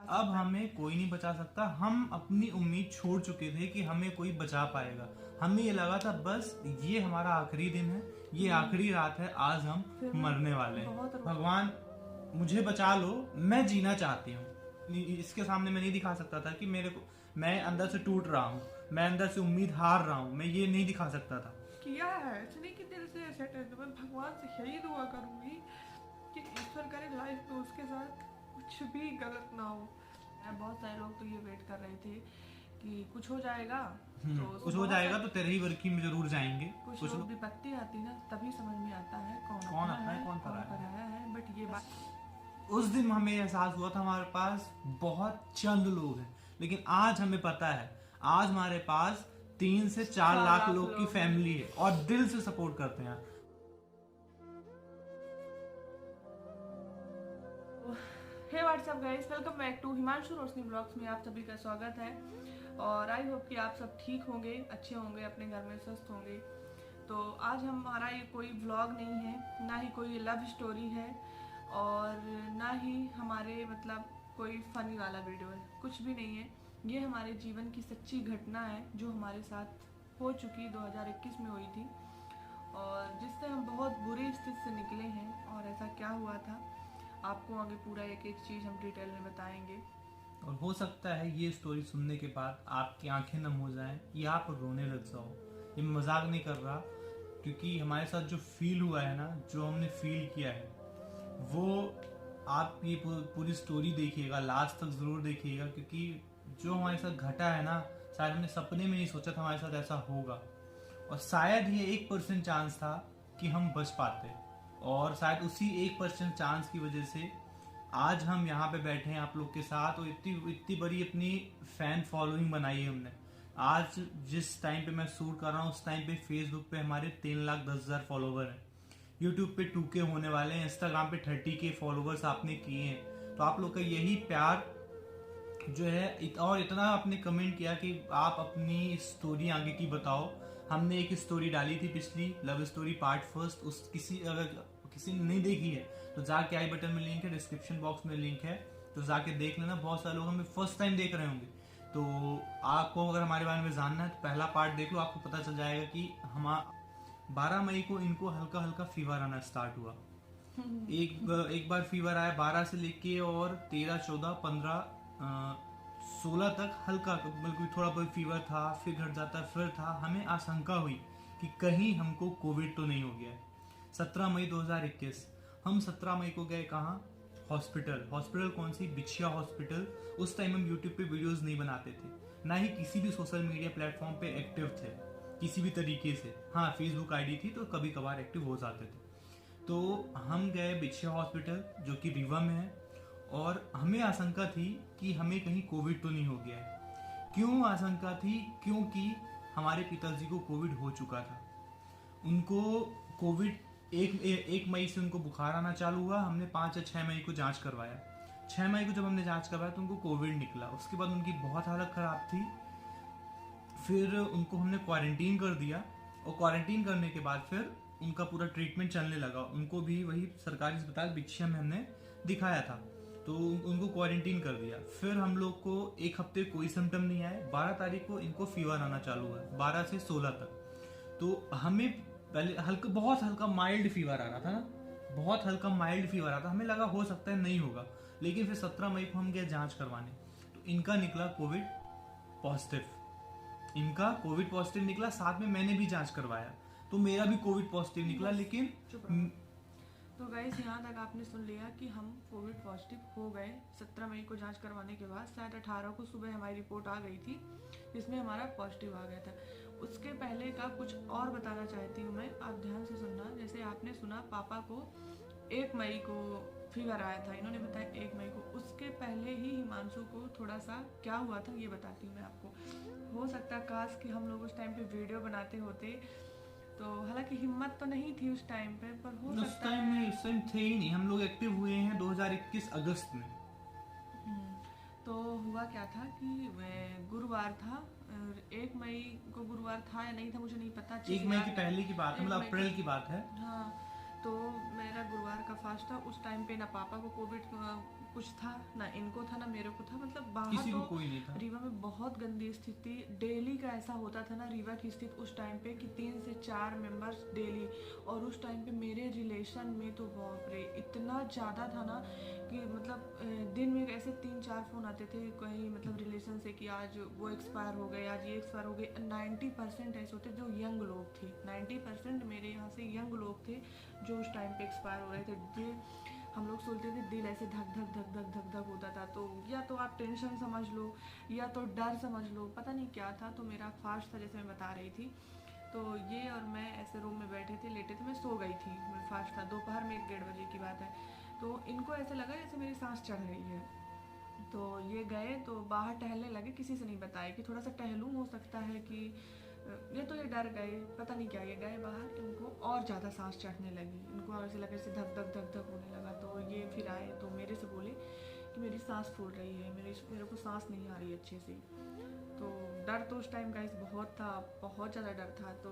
अब हमें कोई नहीं बचा सकता। हम अपनी उम्मीद छोड़ चुके थे कि हमें कोई बचा पाएगा। हमें ये लगा था बस ये हमारा आखिरी दिन है, ये आखिरी रात है, आज हम मरने वाले हैं। भगवान मुझे बचा लो, मैं जीना चाहती हूँ। इसके सामने मैं नहीं दिखा सकता था कि मैं अंदर से टूट रहा हूँ, मैं अंदर से उम्मीद हार रहा हूँ, मैं ये नहीं दिखा सकता था। किया है इतने कि दिल से सेट है। मैं भगवान से यही दुआ करूंगी कि ईश्वर करे लाइफ में उसके साथ कुछ भी गलत ना हो। बहुत सारे लोग तो ये वेट कर रहे थे कि कुछ हो जाएगा तो कुछ हो जाएगा तो तेरे ही वर्की में जरूर जाएंगे। कुछ लोग विपत्ति आती ना तभी समझ में आता है कौन अपना है कौन पराया है। बट ये बात उस दिन हमें एहसास हुआ था हमारे पास बहुत चंद लोग हैं, लेकिन आज हमें पता है आज हमारे पास 3 से 4 लाख लोग की फैमिली है और दिल से सपोर्ट करते हैं। Hey what's up guys, welcome back to Himanshu Roshni blogs में आप सभी का स्वागत है। और आई होप कि आप सब ठीक होंगे, अच्छे होंगे, अपने घर में स्वस्थ होंगे। तो आज हमारा ये कोई व्लॉग नहीं है, ना ही कोई लव स्टोरी है और ना ही हमारे मतलब कोई फनी वाला वीडियो है, कुछ भी नहीं है। ये हमारे जीवन की सच्ची घटना है जो हमारे साथ हो चुकी 2021 में हुई थी और जिससे हम बहुत बुरी स्थिति से निकले हैं। और ऐसा क्या हुआ था आपको आगे पूरा एक एक चीज़ हम डिटेल में बताएंगे। और हो सकता है ये स्टोरी सुनने के बाद आपकी आंखें नम हो जाएं या आप रोने लग जाओ। ये मजाक नहीं कर रहा, क्योंकि हमारे साथ जो फील हुआ है ना, जो हमने फील किया है, वो आप ये पूरी स्टोरी देखिएगा, लास्ट तक जरूर देखिएगा, क्योंकि जो हमारे साथ घटा है ना, शायद हमने सपने में नहीं सोचा था हमारे साथ ऐसा होगा। और शायद ये 1% चांस था कि हम बच पाते, और शायद उसी 1% चांस की वजह से आज हम यहाँ पे बैठे हैं आप लोग के साथ। और इतनी बड़ी अपनी फैन फॉलोइंग बनाई है हमने। आज जिस टाइम पे मैं शूट कर रहा हूँ उस टाइम पे फेसबुक पे हमारे 3,10,000 फॉलोवर हैं, यूट्यूब पे 2K होने वाले हैं, इंस्टाग्राम पे 30K फॉलोवर्स आपने किए हैं। तो आप लोग का यही प्यार जो है, और इतना आपने कमेंट किया कि आप अपनी स्टोरी आगे की बताओ। हमने एक स्टोरी डाली थी पिछली, लव स्टोरी पार्ट फर्स्ट, उस अगर किसी ने नहीं देखी है तो जाके आई बटन में लिंक है, डिस्क्रिप्शन बॉक्स में लिंक है, तो जाके देख लेना। बहुत सारे लोग हमें फर्स्ट टाइम देख रहे होंगे, तो आपको अगर हमारे बारे में जानना है तो पहला पार्ट देख लो, आपको पता चल जाएगा कि हम 12 मई को इनको हल्का हल्का फीवर आना स्टार्ट हुआ। एक बार फीवर आया 12 से लेके और 13, 14, 15, 16 तक हल्का, बल्कि थोड़ा बहुत फीवर था, फिर घट जाता, फिर था। हमें आशंका हुई कि कहीं हमको कोविड तो नहीं हो गया है। 17 मई 2021 हम 17 मई को गए कहाँ? हॉस्पिटल कौन सी? बिछिया हॉस्पिटल। उस टाइम हम यूट्यूब पे वीडियोस नहीं बनाते थे, ना ही किसी भी सोशल मीडिया प्लेटफॉर्म पे एक्टिव थे किसी भी तरीके से। हाँ, फेसबुक आईडी थी तो कभी कभार एक्टिव हो जाते थे। तो हम गए बिछिया हॉस्पिटल जो कि रीवा में है, और हमें आशंका थी कि हमें कहीं कोविड तो नहीं हो गया है। क्यों आशंका थी? क्योंकि हमारे पिताजी को कोविड हो चुका था। उनको कोविड एक मई से उनको बुखार आना चालू हुआ। हमने 5 या 6 मई को जांच करवाया। 6 मई को जब हमने जांच करवाया तो उनको कोविड निकला। उसके बाद उनकी बहुत हालत खराब थी, फिर उनको हमने क्वारंटीन कर दिया, और क्वारंटीन करने के बाद फिर उनका पूरा ट्रीटमेंट चलने लगा। उनको भी वही सरकारी अस्पताल बिछिया में हमने दिखाया था, तो उनको क्वारंटीन कर दिया। फिर हम लोग को एक हफ्ते कोई सिम्टम नहीं आए। 12 तारीख को इनको फीवर आना चालू हुआ, 12 से 16 तक। तो हमें पहले बहुत हल्का माइल्ड फीवर आ रहा था ना, बहुत हल्का माइल्ड फीवर आ रहा था। हमें लगा हो सकता है नहीं होगा, लेकिन फिर 17 मई को हम गए जांच करवाने, तो इनका निकला कोविड पॉजिटिव। इनका कोविड पॉजिटिव निकला, साथ में मैंने भी जांच करवाया तो मेरा भी कोविड पॉजिटिव निकला। लेकिन तो गाइस, यहाँ तक आपने सुन लिया कि हम कोविड पॉजिटिव हो गए 17 मई को जांच करवाने के बाद। शायद 18 को सुबह हमारी रिपोर्ट आ गई थी जिसमें हमारा पॉजिटिव आ गया था। उसके पहले का कुछ और बताना चाहती हूँ मैं, आप ध्यान से सुनना। जैसे आपने सुना पापा को 1 मई को फीवर आया था, इन्होंने बताया 1 मई को। उसके पहले ही हिमांशु को थोड़ा सा क्या हुआ था ये बताती हूँ मैं आपको। हो सकता काश कि हम लोग उस टाइम पे वीडियो बनाते होते, तो हालांकि हिम्मत तो नहीं थी उस टाइम पे, पर हो सकता है उस टाइम थे ही नहीं। हम लोग एक्टिव हुए हैं 2021 अगस्त में। तो हुआ क्या था कि गुरुवार था, 1 मई को गुरुवार था या नहीं था मुझे नहीं पता। 1 मई की पहले की बात है, मतलब अप्रैल की बात है। हाँ, तो मेरा गुरुवार का फास्ट था। उस टाइम पे ना पापा को कुछ था, ना इनको था, ना मेरे को था। मतलब किसी बाहर को तो कोई नहीं था। रीवा में बहुत गंदी स्थिति डेली का ऐसा होता था ना रीवा की स्थिति उस टाइम पे कि 3 से 4 मेंबर्स डेली। और उस टाइम पे मेरे रिलेशन में तो बाप रे इतना ज़्यादा था ना कि मतलब दिन में ऐसे 3-4 फ़ोन आते थे कहीं मतलब रिलेशन से कि आज वो एक्सपायर हो गए, आज ये एक्सपायर हो गए। 90% ऐसे होते जो यंग लोग थे, 90% मेरे यहाँ से यंग लोग थे जो उस टाइम पे एक्सपायर हो रहे थे। हम लोग सोचते थे दिल ऐसे धक धक धक धक धक धक होता था। तो या तो आप टेंशन समझ लो या तो डर समझ लो, पता नहीं क्या था। तो मेरा फास्ट था जैसे मैं बता रही थी। तो ये और मैं ऐसे रूम में बैठे थे, लेटे थे, मैं सो गई थी, मैं फास्ट था, दोपहर में 1-1:30 बजे की बात है। तो इनको ऐसे लगा जैसे मेरी सांस चढ़ रही है। तो ये गए तो बाहर टहलने लगे, किसी से नहीं बताया कि थोड़ा सा टहलूँ, हो सकता है कि ये डर गए, पता नहीं क्या। ये गए बाहर, इनको और ज़्यादा सांस चढ़ने लगी, इनको ऐसे लगा जैसे धक धक धक धक होने लगा। तो ये फिर आए तो मेरे से बोले कि मेरी सांस फूल रही है, मेरे को सांस नहीं आ रही अच्छे से। तो डर तो उस टाइम गाइस बहुत था, बहुत ज़्यादा डर था। तो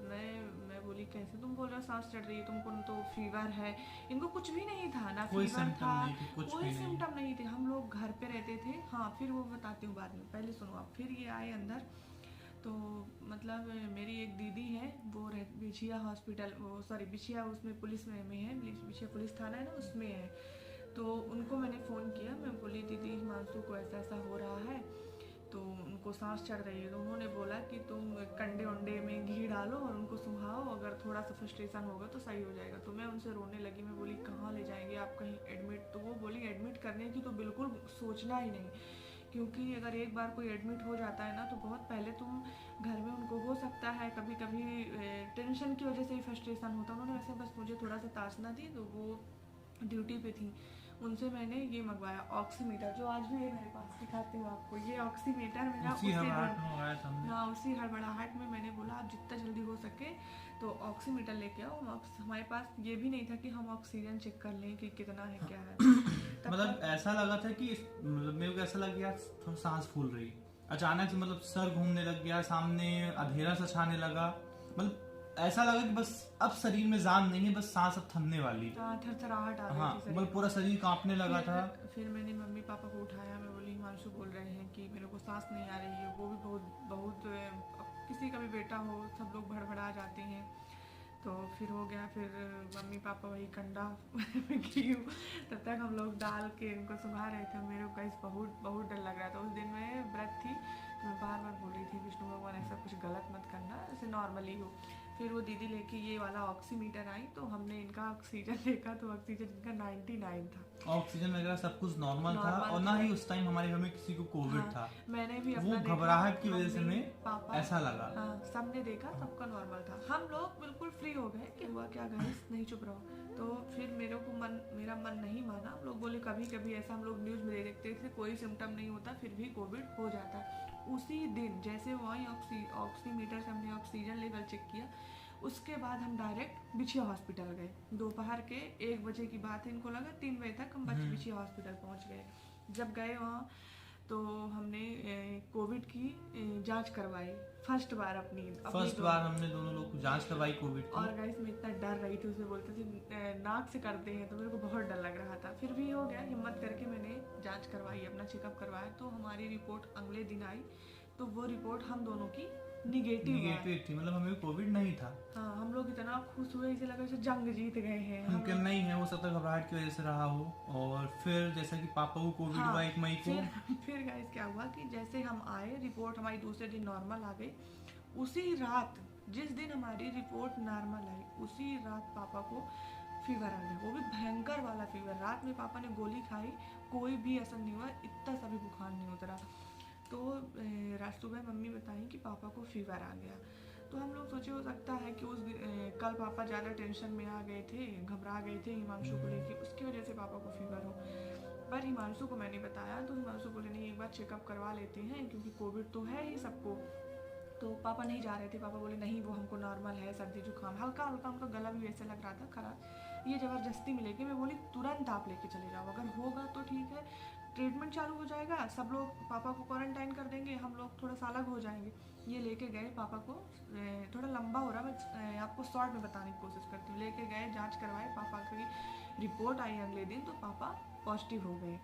मैं बोली कैसे तुम बोल रहे हो सांस चढ़ रही है, तुमको तो फीवर है। इनको कुछ भी नहीं था, ना फीवर था, कोई सिम्टम नहीं थे। हम लोग घर पे रहते थे। हाँ फिर वो बताती हूँ बाद में, पहले सुनो आप। फिर ये आए अंदर। तो मतलब मेरी एक दीदी है, वो बिछिया हॉस्पिटल, वो सॉरी बिछिया उसमें पुलिस में है, बिछिया पुलिस थाना है ना, उसमें है। तो उनको मैंने फ़ोन किया, मैं बोली दीदी हिमांशु को ऐसा ऐसा हो रहा है, तो उनको सांस चढ़ रही है। तो उन्होंने बोला कि तुम कंडे वंडे में घी डालो और उनको सुहाओ, अगर थोड़ा सा फ्रस्ट्रेशन होगा तो सही हो जाएगा। तो मैं उनसे रोने लगी, मैं बोली कहाँ ले जाएंगे आप, कहीं एडमिट? तो वो बोली एडमिट करने की तो बिल्कुल सोचना ही नहीं, क्योंकि अगर एक बार कोई एडमिट हो जाता है ना तो बहुत पहले तुम घर में उनको हो सकता है कभी कभी टेंशन की वजह से ही फ्रस्ट्रेशन होता है। उन्होंने वैसे बस मुझे थोड़ा सा ताड़ना दी, तो वो ड्यूटी पे थी, उनसे मैंने ये मंगवाया ऑक्सीमीटर, जो आज भी है मेरे पास, दिखाती हूँ आपको। ये ऑक्सीमीटर मेरा उसी हड़बड़ाहट में मैंने बोला आप जितना जल्दी हो सके तो ऑक्सीमीटर लेके आओ। हमारे पास ये भी नहीं था कि हम ऑक्सीजन चेक कर लें कि कितना है क्या है। मतलब ऐसा लगा था कि मतलब मेरे को ऐसा लग गया थोड़ा सांस फूल रही, अचानक से मतलब सर घूमने लग गया, सामने अंधेरा सा छाने लगा, मतलब ऐसा लगा कि बस अब शरीर में जान नहीं है, बस सांस अब थमने वाली। थरथराहट आ रही थी, मतलब पूरा शरीर कांपने लगा था। फिर मैंने मम्मी पापा को उठाया, मैं बोली हिमांशु बोल रहे हैं कि मेरे को सांस नहीं आ रही है। वो भी बहुत किसी का भी बेटा हो सब लोग भड़बड़ा जाते हैं। तो फिर हो गया, फिर मम्मी पापा वही कंडा घी तब तक हम लोग डाल के इनको सुखा रहे थे। मेरे को बहुत डर लग रहा था। उस दिन मैं व्रत थी, तो मैं बार बार बोल रही थी विष्णु भगवान ऐसा कुछ गलत मत करना, ऐसे नॉर्मली हो। फिर वो दीदी लेके ये वाला ऑक्सीमीटर आई, तो हमने इनका ऑक्सीजन देखा तो ऑक्सीजन इनका 99 था। ऑक्सीजन वगैरह सब कुछ नॉर्मल था, और ना ही उस टाइम हमारे घर में किसी को कोविड था। मैंने भी वो घबराहट की वजह से हमें ऐसा लगा। सबने देखा, सबका नॉर्मल था। हम लोग बिल्कुल फ्री हो गए कि हुआ क्या गाइस, नहीं चुप रहो। तो फिर मेरा मन नहीं माना। हम लोग बोले कभी कभी ऐसा हम लोग न्यूज़ में देखते थे, कोई सिम्टम नहीं होता फिर भी कोविड हो जाता है। उसी दिन जैसे वहीं ऑक्सीमीटर से हमने ऑक्सीजन लेवल चेक किया, उसके बाद हम डायरेक्ट बिछिया हॉस्पिटल गए। दोपहर के 1 बजे की बात है, इनको लगा 3 बजे तक हम बिछिया हॉस्पिटल पहुंच गए। जब गए वहाँ तो हमने कोविड की जांच करवाई, फर्स्ट बार हमने दोनों लोग जांच करवाई कोविड की। और गाइस मैं इतना डर रही थी, उसे बोलते थे नाक से करते हैं, तो मेरे को बहुत डर लग रहा था। फिर भी हो गया, हिम्मत करके मैंने जांच करवाई, अपना चेकअप करवाया। तो हमारी रिपोर्ट अगले दिन आई, तो वो रिपोर्ट हम दोनों की निगेटिव थी, मतलब हमें कोविड नहीं था। हाँ, हम लोग इतना खुश हुए, इसे लगा जैसे जंग जीत गए हैं। मुमकिन नहीं है, वो सब तो घबराहट की वजह से रहा हो। और फिर जैसा कि पापा को कोविड हुआ 1 मई को। फिर गाइस क्या हुआ कि जैसे हम आए, रिपोर्ट हमारी दूसरे दिन नॉर्मल आ गई। उसी रात, जिस दिन हमारी रिपोर्ट नॉर्मल आई, उसी रात पापा को फीवर आ गया, वो भी भयंकर वाला फीवर। रात में पापा ने गोली खाई, कोई भी असर नहीं हुआ, इतना सा भी बुखार नहीं उतरा। तो रात सुबह मम्मी बताई कि पापा को फीवर आ गया। तो हम लोग सोचे हो सकता है कि कल पापा ज़्यादा टेंशन में आ गए थे, घबरा गए थे हिमांशु को लेके, उसकी वजह से पापा को फीवर हो। पर हिमांशु को मैंने बताया, तो हिमांशु बोले नहीं एक बार चेकअप करवा लेते हैं, क्योंकि कोविड तो है ही सबको। तो पापा नहीं जा रहे थे, पापा बोले नहीं वो हमको नॉर्मल है, सर्दी जुकाम हल्का हल्का, उनका गला भी वैसे लग रहा था खराब। ये ज़बरदस्ती में लेके, मैं बोली तुरंत आप लेके चले जाओ, अगर होगा तो ठीक है, ट्रीटमेंट चालू हो जाएगा, सब लोग पापा को क्वारंटाइन कर देंगे, हम लोग थोड़ा सा अलग हो जाएंगे। ये लेके गए पापा को, थोड़ा लंबा हो रहा, मैं आपको शॉर्ट में बताने की कोशिश करती हूँ। लेके गए, जांच करवाए, पापा की रिपोर्ट आई अगले दिन, तो पापा पॉजिटिव हो गए।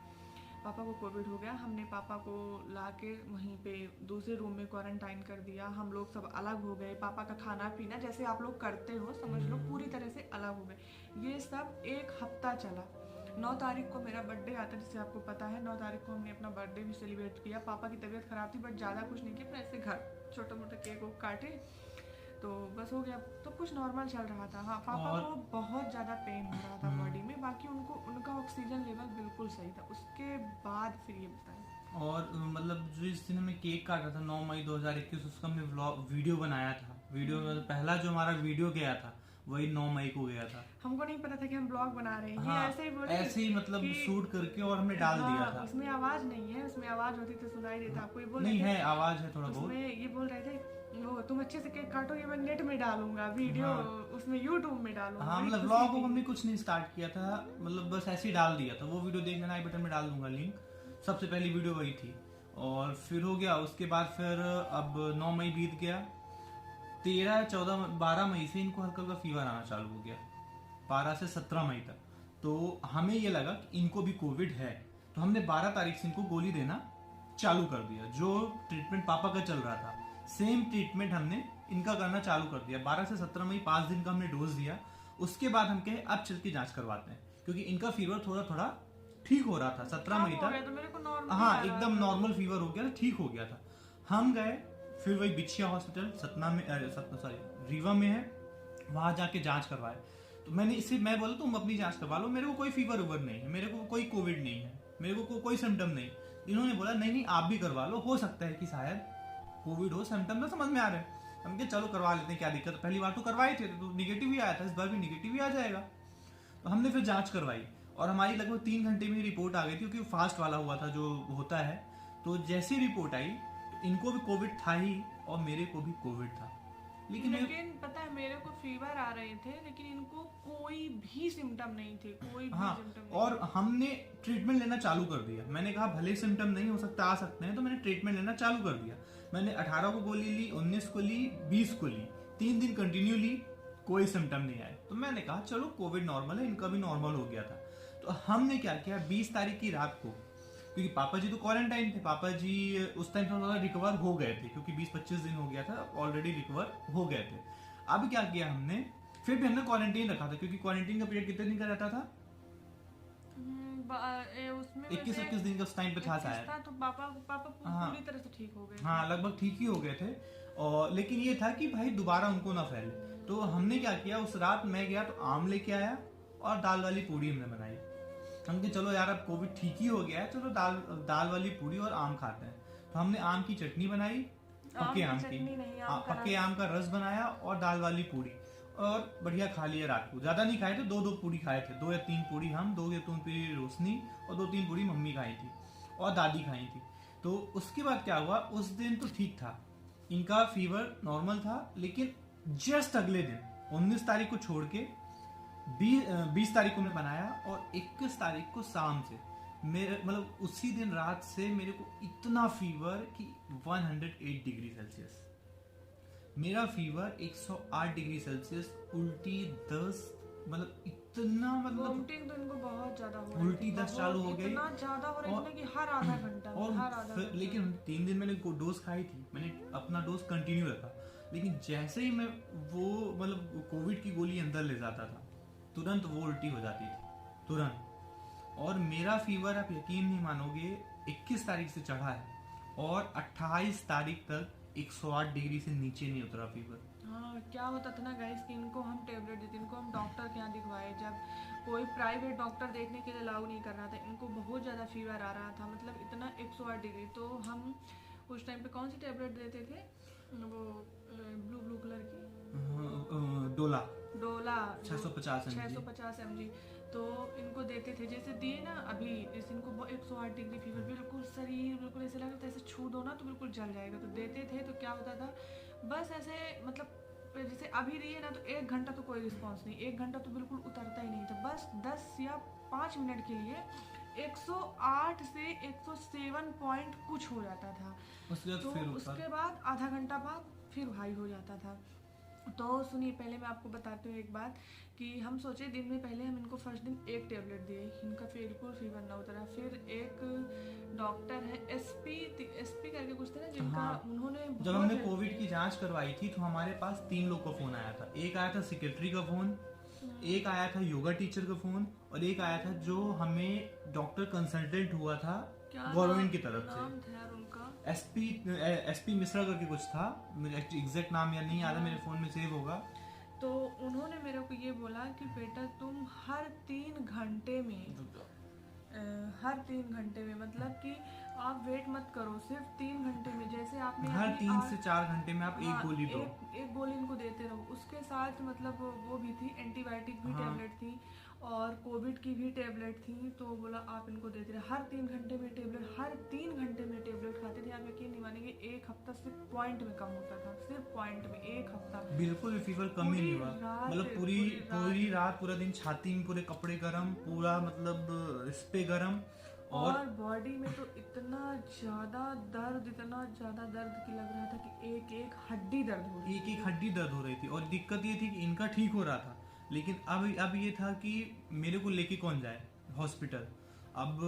पापा को कोविड हो गया। हमने पापा को लाके वहीं पे दूसरे रूम में क्वारंटाइन कर दिया। हम लोग सब अलग हो गए। पापा का खाना पीना जैसे आप लोग करते हो समझ लो पूरी तरह से अलग हो गए। ये सब 1 हफ्ता चला। 9 तारीख को मेरा बर्थडे आता है, जिससे आपको पता है। 9 तारीख को हमने अपना बर्थडे भी सेलिब्रेट किया। पापा की तबीयत ख़राब थी बट ज़्यादा कुछ नहीं किया, ऐसे घर छोटा मोटा केक वो काटे तो बस हो गया। तो कुछ नॉर्मल चल रहा था। हाँ, पापा को बहुत ज़्यादा पेन हो रहा था बॉडी में, बाकी उनका ऑक्सीजन लेवल बिल्कुल सही था। उसके बाद फिर ये बताया। और मतलब जो इस दिन हमने केक काटा था 9 मई 2021, उसका हमने वीडियो बनाया था। वीडियो में पहला जो हमारा वीडियो गया था वही 9 मई को गया था। हमको नहीं पता था कि हम ब्लॉग बना रहे हैं। हाँ, ऐसे ही बोले, ऐसे ही मतलब शूट करके और हमने डाल दिया था। उसमें आवाज नहीं है, उसमें आवाज होती तो सुनाई देता आपको। ये बोल नहीं है, आवाज है थोड़ा बहुत। उसमें ये बोल रहे थे वो तुम अच्छे से केक काटो, ये मैं नेट में डालूंगा वीडियो। हाँ। उसमें यूट्यूब में डालूंगा। हाँ, मतलब व्लॉग को हमने कुछ नहीं स्टार्ट किया था, मतलब बस ऐसे ही डाल दिया था। वो वीडियो देख लेना, आई बटन में डाल दूंगा लिंक। सबसे पहली वीडियो वही थी और फिर हो गया। उसके बाद फिर अब 9 मई बीत गया। 13, 14, 12 मई से इनको हल्का हल्का फीवर आना चालू हो गया, 12 से 17 मई तक। तो हमें ये लगा कि इनको भी कोविड है, तो हमने 12 तारीख से इनको गोली देना चालू कर दिया। जो ट्रीटमेंट पापा का चल रहा था सेम ट्रीटमेंट हमने इनका करना चालू कर दिया। 12 से 17 मई 5 दिन का हमने डोज दिया। उसके बाद हम कहे अब चल के जांच करवाते हैं, क्योंकि इनका फीवर थोड़ा थोड़ा ठीक हो रहा था 17 मई तक। तो मेरे को नॉर्मल, हाँ, एकदम नॉर्मल फीवर हो गया था, ठीक हो गया था। हम गए फिर वही बिछिया हॉस्पिटल सतना में, रीवा में है, वहां जाके जांच करवाए। तो मैं बोला तुम अपनी जांच करवा लो, मेरे को कोई फीवर उवर नहीं है, मेरे को कोई कोविड नहीं है, मेरे को कोई सिम्टम नहीं। इन्होंने बोला नहीं आप भी करवा लो, हो सकता है कि शायद कोविड हो, सिम्टम ना समझ में आ रहे हैं। हम कहे चलो करवा लेते हैं, क्या दिक्कत। पहली बार तो करवाए थे तो निगेटिव ही आया था, इस बार भी निगेटिव ही आ जाएगा। तो हमने फिर जांच करवाई और हमारी लगभग 3 घंटे में रिपोर्ट आ गई थी, क्योंकि फास्ट वाला हुआ था जो होता है। तो जैसे रिपोर्ट आई तो इनको भी कोविड था ही और मेरे को भी कोविड था। लेकिन पता है मेरे को फीवर आ रहे थे, लेकिन इनको कोई भी सिम्टम नहीं थे, कोई भी सिम्टम नहीं। और हमने ट्रीटमेंट लेना चालू कर दिया। मैंने कहा भले सिम्टम नहीं हो सकता, आ सकते हैं, तो मैंने ट्रीटमेंट लेना चालू कर दिया। मैंने 18 को गोली ली, 19 को ली, 20 को ली, 3 दिन कंटिन्यू ली, कोई सिम्टम नहीं आए। तो मैंने कहा चलो कोविड नॉर्मल है, इनका भी नॉर्मल हो गया था। तो हमने क्या किया, 20 तारीख की रात को, क्योंकि पापा जी तो क्वारंटाइन थे, पापा जी उस टाइम थोड़ा रिकवर हो गए थे, क्योंकि 20-25 दिन हो गया था, ऑलरेडी रिकवर हो गए थे। अब क्या किया हमने, फिर भी हमने क्वारंटीन रखा था, क्योंकि क्वारंटीन का पीरियड कितने दिन का रहता था, उसमें 21 दिन का उस टाइम पे था शायद। तो पापा पूरी तरह से ठीक हो गए। हाँ, लगभग ठीक ही हो गए थे। और लेकिन ये था कि भाई दोबारा उनको ना फैले। तो हमने क्या किया, उस रात मैं गया तो आम लेके आया और दाल वाली पूड़ी हमने बनाई। हम कहे चलो यार अब कोविड ठीक ही हो गया है, चलो दाल वाली पूड़ी और आम खाते हैं। तो हमने आम की चटनी बनाई, पक्के आम का रस बनाया और दाल वाली पूड़ी, और बढ़िया खा लिया रात को। ज्यादा नहीं खाए थे, 2-2 पूड़ी खाए थे, 2 या 3 पूड़ी हम, 2 या 3 पूड़ी रोशनी और 2-3 पूड़ी मम्मी खाई थी और दादी खाई थी। तो उसके बाद क्या हुआ, उस दिन तो ठीक था, इनका फीवर नॉर्मल था। लेकिन जस्ट अगले दिन 19 तारीख को छोड़ के 20 तारीख को मैं बनाया और 21 तारीख को शाम से मेरे मतलब उसी दिन रात से मेरे को इतना फीवर कि 108 डिग्री सेल्सियस, मेरा फीवर 108 डिग्री सेल्सियस, उल्टी 10, मतलब इतना, मतलब वोमिटिंग तो इनको बहुत ज्यादा हो रही, उल्टी 10 चालू हो गई, इतना ज्यादा हो रही है कि हर आधा घंटा और लेकिन 3 दिन मैंने डोज खाई थी, मैंने अपना डोज कंटिन्यू रखा। लेकिन जैसे ही मैं वो मतलब कोविड की गोली अंदर ले जाता था, तुरंत वो उल्टी हो जाती थी, तुरंत। और मेरा फीवर आप यकीन नहीं मानोगे 21 तारीख से चढ़ा है और 28 तारीख तक 108 डिग्री से नीचे नहीं उतरा फीवर। हाँ, क्या होता था ना गाइस कि इनको हम टेबलेट देते, इनको हम डॉक्टर के यहाँ दिखवाए, जब कोई प्राइवेट डॉक्टर देखने के लिए अलाउ नहीं कर रहा था, इनको बहुत ज़्यादा फीवर आ रहा था, मतलब इतना 108 डिग्री। तो हम उस टाइम पे कौन सी टेबलेट देते थे, वो ब्लू कलर की डोला 650 mg, तो इनको देते थे। जैसे दिए ना अभी, जैसे इनको 108 डिग्री फीवर, बिल्कुल शरीर बिल्कुल ऐसे लग रहा था ऐसे छू दो ना तो बिल्कुल जल जाएगा। तो देते थे तो क्या होता था, बस ऐसे मतलब जैसे अभी दिए ना तो 1 घंटा तो कोई रिस्पॉन्स नहीं, 1 घंटा तो बिल्कुल उतरता ही नहीं था। बस 10 या 5 मिनट के लिए 108 से 107 पॉइंट कुछ हो जाता था। तो उसके बाद आधा घंटा बाद फिर हाई हो जाता था। तो सुनिए, पहले मैं आपको बताती हूँ एक बात कि हम सोचे दिन में पहले हम इनको फर्स्ट दिन एक टेबलेट दिए, इनका बिल्कुल फीवर ना उतरा। फिर एक डॉक्टर है एसपी करके कुछ थे ना जिनका, हाँ, उन्होंने जब हमने कोविड की जांच करवाई थी तो हमारे पास 3 लोग का फोन आया था। एक आया था सेक्रेटरी का फोन, एक आया था योगा टीचर का फोन, और एक आया था जो हमें डॉक्टर कंसल्टेंट हुआ था गवर्नमेंट की तरफ से, नाम था यार उनका, एसपी मिश्रा करके कुछ था, एग्जैक्ट नाम या नहीं याद है, मेरे फोन में सेव होगा। तो उन्होंने मेरे को ये बोला कि बेटा तुम हर 3 घंटे में मतलब कि आप वेट मत करो, सिर्फ 3 घंटे में, जैसे आपने हर 3 से 4 घंटे में आप एक गोली दो, एक गोली इनको देते रहो। उसके साथ मतलब वो भी थी, एंटीबायोटिक भी टेबलेट थी और कोविड की भी टेबलेट थी। तो बोला आप इनको देते रहे हर 3 घंटे में टेबलेट, हर 3 घंटे में टेबलेट खाते थे। आप यकीन नहीं मानेंगे, एक हफ्ता सिर्फ पॉइंट में कम होता था, सिर्फ पॉइंट में एक हफ्ता, बिल्कुल भी फीवर कम ही नहीं हुआ। मतलब पूरी रात पूरा दिन छाती में पूरे कपड़े गरम, पूरा मतलब इस पे गरम, और बॉडी में तो इतना ज्यादा दर्द की लग रहा था कि एक एक हड्डी दर्द हो रही थी, एक हड्डी दर्द हो रही थी। और दिक्कत ये थी कि इनका ठीक हो रहा था, लेकिन अब ये था कि मेरे को लेके कौन जाए हॉस्पिटल। अब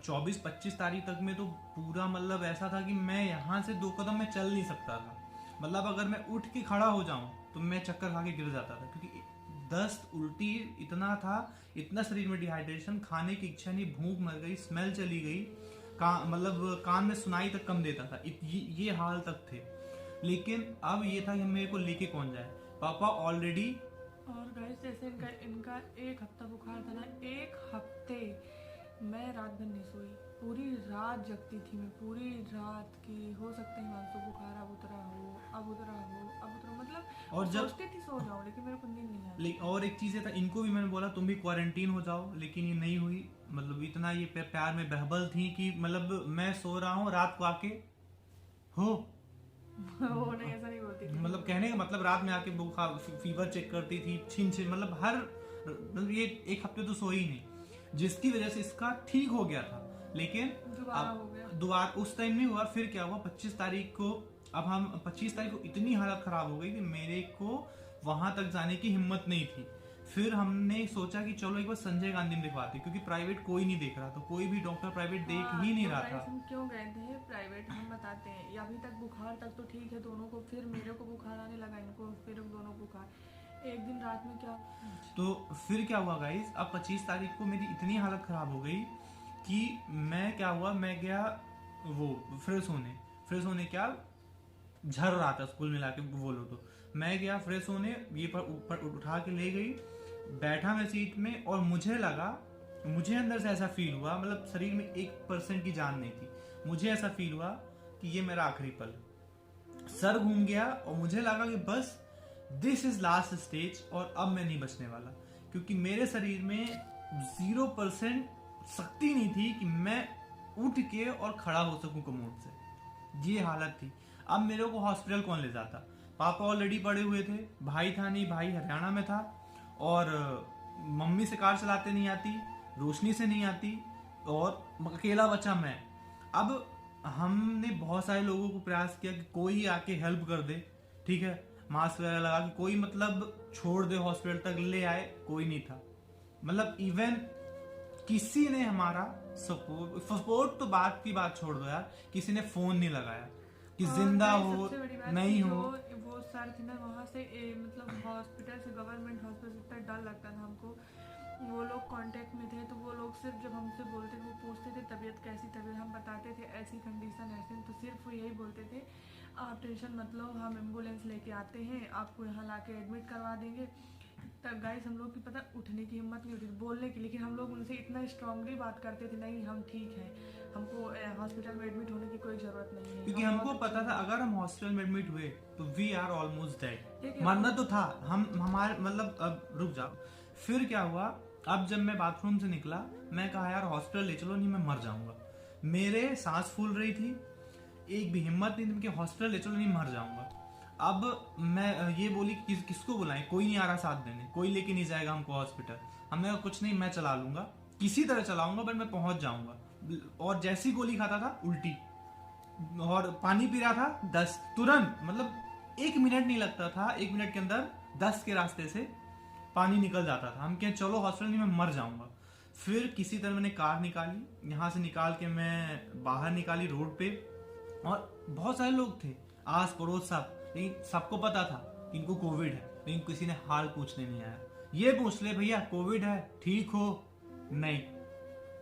24-25 तारीख तक में तो पूरा मतलब ऐसा था कि मैं यहाँ से 2 कदम में चल नहीं सकता था। मतलब अगर मैं उठ के खड़ा हो जाऊं तो मैं चक्कर खा के गिर जाता था, क्योंकि दस्त उल्टी इतना था, इतना शरीर में डिहाइड्रेशन, खाने की इच्छा नहीं, भूख मर गई, स्मेल चली गई, मतलब कान में सुनाई तक कम देता था, ये हाल तक थे। लेकिन अब ये था कि मेरे को लेके कौन जाए, पापा ऑलरेडी। और गाइस जैसे इनका 1 हफ्ता बुखार था ना, 1 हफ्ते मैं रात भर नहीं सोई, पूरी रात जगती थी मैं, पूरी रात की। हो सकता है हिमांशु बुखार अब उतरा हो, मतलब और जब सोचती थी सो जाऊं, लेकिन मेरे को नींद नहीं आई। और एक चीज था, इनको भी मैंने बोला तुम भी क्वारंटीन हो जाओ, लेकिन ये नहीं हुई। मतलब इतना ये प्यार में बहबल थी कि मतलब मैं सो रहा हूँ, रात को आके हो वो नहीं, ऐसा नहीं बोलती थी। मतलब कहने का मतलब रात में आके बुखार फीवर चेक करती थी, छिन मतलब मतलब ये 1 हफ्ते तो सोई नहीं, जिसकी वजह से इसका ठीक हो गया था। लेकिन दोबारा उस टाइम नहीं हुआ। फिर क्या हुआ, 25 तारीख को, अब हम 25 तारीख को इतनी हालत खराब हो गई कि मेरे को वहां तक जाने की हिम्मत नहीं थी। फिर हमने सोचा कि चलो एक बार संजय गांधी में दिखवाते, क्योंकि प्राइवेट कोई नहीं देख रहा था, कोई भी डॉक्टर प्राइवेट देख ही नहीं रहा था। हम क्यों गए थे प्राइवेट, हम बताते हैं। अभी तक बुखार तक तो ठीक है दोनों को, फिर मेरे को बुखार आने लगा, इनको फिर दोनों बुखार एक दिन रात में। क्या तो फिर क्या हुआ गाइस, अब 25 तारीख को मेरी इतनी हालत खराब हो गई कि मैं क्या हुआ, मैं गया वो फ्रेश होने क्या झर रहा था स्कूल में लाके बोलो तो। मैं गया फ्रेश होने, ये पर ऊपर उठा के ले गई, बैठा मैं सीट में, और मुझे लगा, मुझे अंदर से ऐसा फील हुआ, मतलब शरीर में 1% की जान नहीं थी, मुझे ऐसा फील हुआ कि ये मेरा आखिरी पल। सर घूम गया और मुझे लगा कि बस दिस इज लास्ट स्टेज, और अब मैं नहीं बचने वाला, क्योंकि मेरे शरीर में 0% शक्ति नहीं थी कि मैं उठ के और खड़ा हो सकूं कमोड से। ये हालत थी। अब मेरे को हॉस्पिटल कौन ले जाता, पापा ऑलरेडी पड़े हुए थे, भाई था नहीं, भाई हरियाणा में था, और मम्मी से कार चलाते नहीं आती, रोशनी से नहीं आती, और अकेला बचा मैं। अब हमने बहुत सारे लोगों को प्रयास किया कि कोई आके हेल्प कर दे, ठीक है, मास्क वगैरह लगा के कोई मतलब छोड़ दे, हॉस्पिटल तक ले आए, कोई नहीं था। मतलब इवन किसी ने हमारा सपोर्ट तो बात की बात छोड़ दो यार, किसी ने फोन नहीं लगाया कि जिंदा हो नहीं हो। वो सर थे ना वहाँ से मतलब हॉस्पिटल से, गवर्नमेंट हॉस्पिटल, इतना डर लगता था हमको। वो लोग कांटेक्ट में थे, तो वो लोग सिर्फ जब हमसे बोलते थे, वो पूछते थे तबीयत कैसी, तबीयत हम बताते थे ऐसी कंडीशन ऐसे, तो सिर्फ वो यही बोलते थे आप टेंशन मत लो, हम एम्बुलेंस लेके आते हैं, आपको यहाँ लाके एडमिट करवा देंगे। तब गाइस हम लोग की पता उठने की हिम्मत नहीं होती थी, बोलने की, लेकिन हम लोग उनसे इतना स्ट्रांगली बात करते थे, नहीं हम ठीक हैं, हमको हॉस्पिटल में एडमिट होने की कोई जरूरत नहीं है, क्योंकि हमको पता था अगर हम हॉस्पिटल में एडमिट हुए तो वी आर ऑलमोस्ट डेड, मरना तो था हम, हमारे मतलब अब रुक जाओ। फिर क्या हुआ, अब जब मैं बाथरूम से निकला, मैं कहा यार हॉस्पिटल ले चलो, नहीं मैं मर जाऊंगा। मेरे सांस फूल रही थी, एक भी हिम्मत नहीं थी कि हॉस्पिटल ले चलो, नहीं मर जाऊंगा। अब मैं ये बोली कि किसको बुलाएं, कोई नहीं आ रहा साथ देने, कोई लेके नहीं जाएगा हमको हॉस्पिटल। हमने कहा कुछ नहीं, मैं चला लूंगा, किसी तरह चलाऊंगा, बट मैं पहुंच जाऊंगा। और जैसी गोली खाता था उल्टी, और पानी पी रहा था दस्त, तुरंत मतलब 1 मिनट नहीं लगता था, 1 मिनट के अंदर 10 के रास्ते से पानी निकल जाता था। हम कहें चलो हॉस्पिटल, नहीं मैं मर जाऊंगा। फिर किसी तरह मैंने कार निकाली, यहाँ से निकाल के मैं बाहर निकाली रोड पे, और बहुत सारे लोग थे आस पड़ोस सब, लेकिन सबको पता था कि इनको कोविड है, लेकिन किसी ने हाल पूछने नहीं आया। ये पूछ ले भैया कोविड है, ठीक हो? नहीं,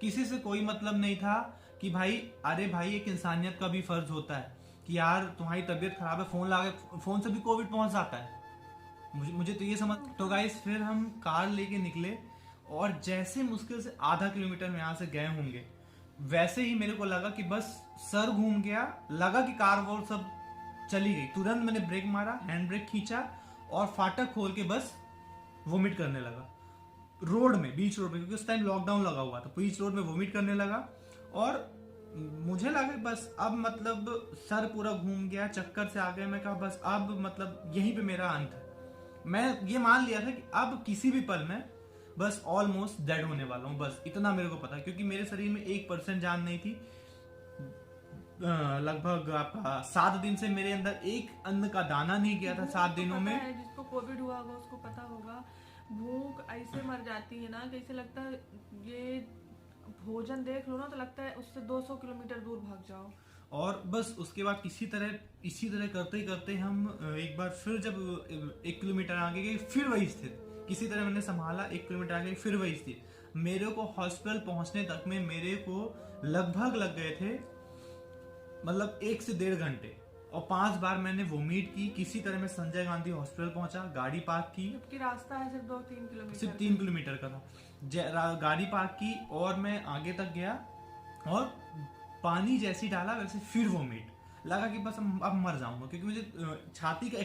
किसी से कोई मतलब नहीं था कि भाई अरे भाई एक इंसानियत का भी फर्ज होता है कि यार तुम्हारी तबीयत खराब है, फोन लगा, फोन से भी कोविड पहुंच जाता है। मुझे तो ये समझ। तो गाइस फिर हम कार लेके निकले, और जैसे मुश्किल से आधा किलोमीटर में यहाँ से गए होंगे, वैसे ही मेरे को लगा कि बस सर घूम गया, लगा कि कार वो सब चली गई। तुरंत मैंने ब्रेक मारा, हैंड ब्रेक खींचा और फाटक खोल के बस वोमिट करने लगा रोड में, बीच रोड में, क्योंकि उस टाइम लॉकडाउन लगा हुआ था। बीच रोड में वोमिट करने लगा, और मुझे लगा बस अब मतलब सर पूरा घूम गया, चक्कर से आ गए। मैं कहा बस अब मतलब यहीं पे मेरा अंत है। मैं ये मान लिया था कि अब किसी भी पल में बस ऑलमोस्ट डेड होने वाला हूँ, बस इतना मेरे को पता, क्योंकि मेरे शरीर में 1% जान नहीं थी। लगभग आपका 7 दिन से मेरे अंदर एक अन्न का दाना नहीं गया था। 7 दिनों में जिसको कोविड हुआ होगा उसको पता होगा, भूख ऐसे मर जाती है ना, कैसे लगता है ये भोजन देख लो ना तो लगता है उससे 200 किलोमीटर दूर भाग जाओ। और बस उसके बाद इसी तरह करते ही करते हम एक बार फिर जब 1 किलोमीटर आगे गए, फिर वही स्थिति। किसी तरह मैंने संभाला, 1 किलोमीटर आगे फिर वही स्थिति। मेरे को हॉस्पिटल पहुंचने तक में मेरे को लगभग लग गए थे मतलब 1 से 1.5 घंटे, और 5 बार मैंने वोमिट की। किसी तरह मैं संजय गांधी हॉस्पिटल पहुंचा, गाड़ी पार्क की, जबकि रास्ता है सिर्फ 2-3 किलोमीटर, सिर्फ 3 किलोमीटर का था। गाड़ी पार्क की और मैं आगे तक गया, और पानी जैसे ही डाला वैसे फिर वोमिट। लगा कि बस अब मर जाऊंगा, क्योंकि मुझे छाती का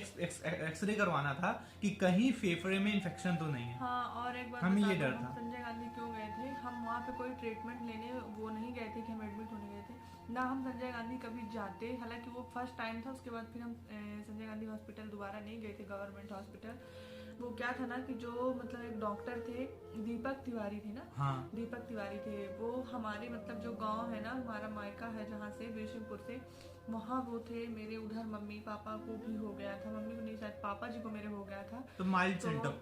एक्सरे करवाना था कि कहीं फेफड़े में इन्फेक्शन तो नहीं है। हाँ, और एक बार हमें ये डर था। संजय गांधी क्यों गए थे, हम वहाँ पे कोई ट्रीटमेंट लेने वो नहीं गए थे कि हम एडमिट होने गए थे ना। हम संजय गांधी कभी जाते, हालांकि वो फर्स्ट टाइम था, उसके बाद फिर हम संजय गांधी हॉस्पिटल दोबारा नहीं गए थे, गवर्नमेंट हॉस्पिटल। वो क्या था ना कि जो मतलब एक डॉक्टर थे, दीपक तिवारी थे ना। हाँ, दीपक तिवारी थे वो, हमारे मतलब जो गांव है ना, हमारा मायका है जहाँ से, बेशमपुर से, वहाँ वो थे। मेरे उधर मम्मी पापा को भी हो गया था, मम्मी को नहीं शायद पापा जी को मेरे हो गया था, तो माइल्ड सिम्टम,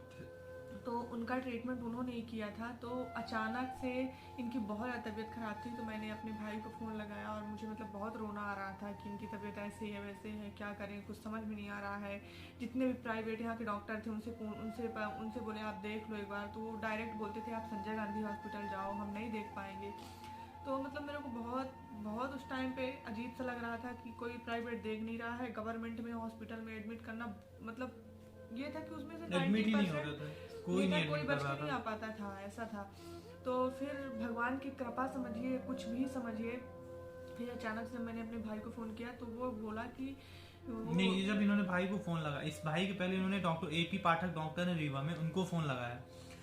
तो उनका ट्रीटमेंट उन्होंने ही किया था। तो अचानक से इनकी बहुत ज़्यादा तबीयत खराब थी, तो मैंने अपने भाई को फ़ोन लगाया, और मुझे मतलब बहुत रोना आ रहा था कि इनकी तबीयत ऐसे है वैसे है, क्या करें, कुछ समझ में नहीं आ रहा है। जितने भी प्राइवेट यहाँ के डॉक्टर थे उनसे बोले आप देख लो एक बार, तो वो डायरेक्ट बोलते थे आप संजय गांधी हॉस्पिटल जाओ, हम नहीं देख पाएंगे। तो मतलब मेरे को बहुत उस टाइम पे अजीब सा लग रहा था कि कोई प्राइवेट देख नहीं रहा है, गवर्नमेंट में हॉस्पिटल में एडमिट करना मतलब ये था कि उसमें से एडमिट ही नहीं हो रहा था, कोई बच के नहीं आ पाता था, ऐसा था। तो फिर भगवान की कृपा समझिए, कुछ भी समझिए, फिर अचानक से मैंने अपने भाई को फोन किया, तो वो बोला कि नहीं, जब इन्होंने भाई को फोन लगा, इस भाई के पहले इन्होंने डॉक्टर AP पाठक डॉक्टर है रीवा में, उनको फोन लगाया।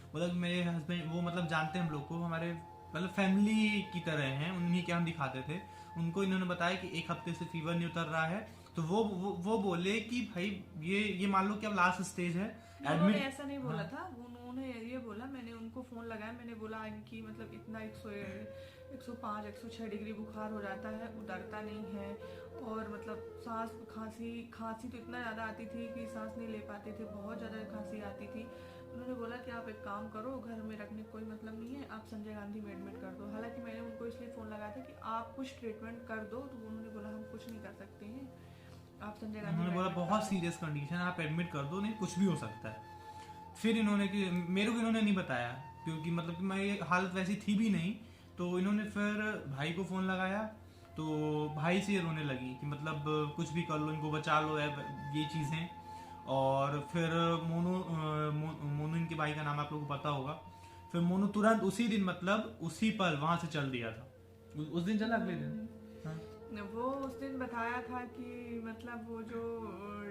मतलब मेरे हस्बैंड वो मतलब जानते हैं हम लोग को, हमारे मतलब फैमिली की तरह हैं, उन्हीं के हम दिखाते थे। उनको इन्होंने बताया कि 1 हफ्ते से फीवर नहीं उतर रहा है, तो वो बोले कि भाई ये मान लो कि अब लास्ट स्टेज है, एडमिट। ऐसा नहीं बोला था, उन्होंने ये बोला, मैंने उनको फोन लगाया, मैंने बोला इनकी मतलब इतना 105-106 डिग्री बुखार हो जाता है, उतरता नहीं है, और मतलब सांस खांसी तो इतना ज़्यादा आती थी कि सांस नहीं ले पाते थे, बहुत ज़्यादा खांसी आती थी। उन्होंने बोला कि आप एक काम करो, घर में रखने कोई मतलब नहीं है, आप संजय गांधी में एडमिट कर दो। हालांकि मैंने उनको इसलिए फ़ोन लगाया था कि आप कुछ ट्रीटमेंट कर दो, तो उन्होंने बोला हम कुछ नहीं कर सकते हैं, आप संजय गांधी। उन्होंने बोला बहुत सीरियस कंडीशन, आप एडमिट कर दो, नहीं कुछ भी हो सकता है। फिर मेरे को इन्होंने नहीं बताया, क्योंकि मतलब कि मैं हालत वैसी थी भी नहीं। तो इन्होंने फिर भाई को फ़ोन लगाया, तो भाई से रोने लगी कि मतलब कुछ भी कर लो, इनको बचा लो, ये चीज़ें। और फिर मोनू इनके भाई का नाम आप लोगों को पता होगा। फिर मोनू तुरंत उसी दिन मतलब उसी पल वहाँ से चल दिया था। उस दिन चला, अगले दिन वो उस दिन बताया था कि मतलब वो जो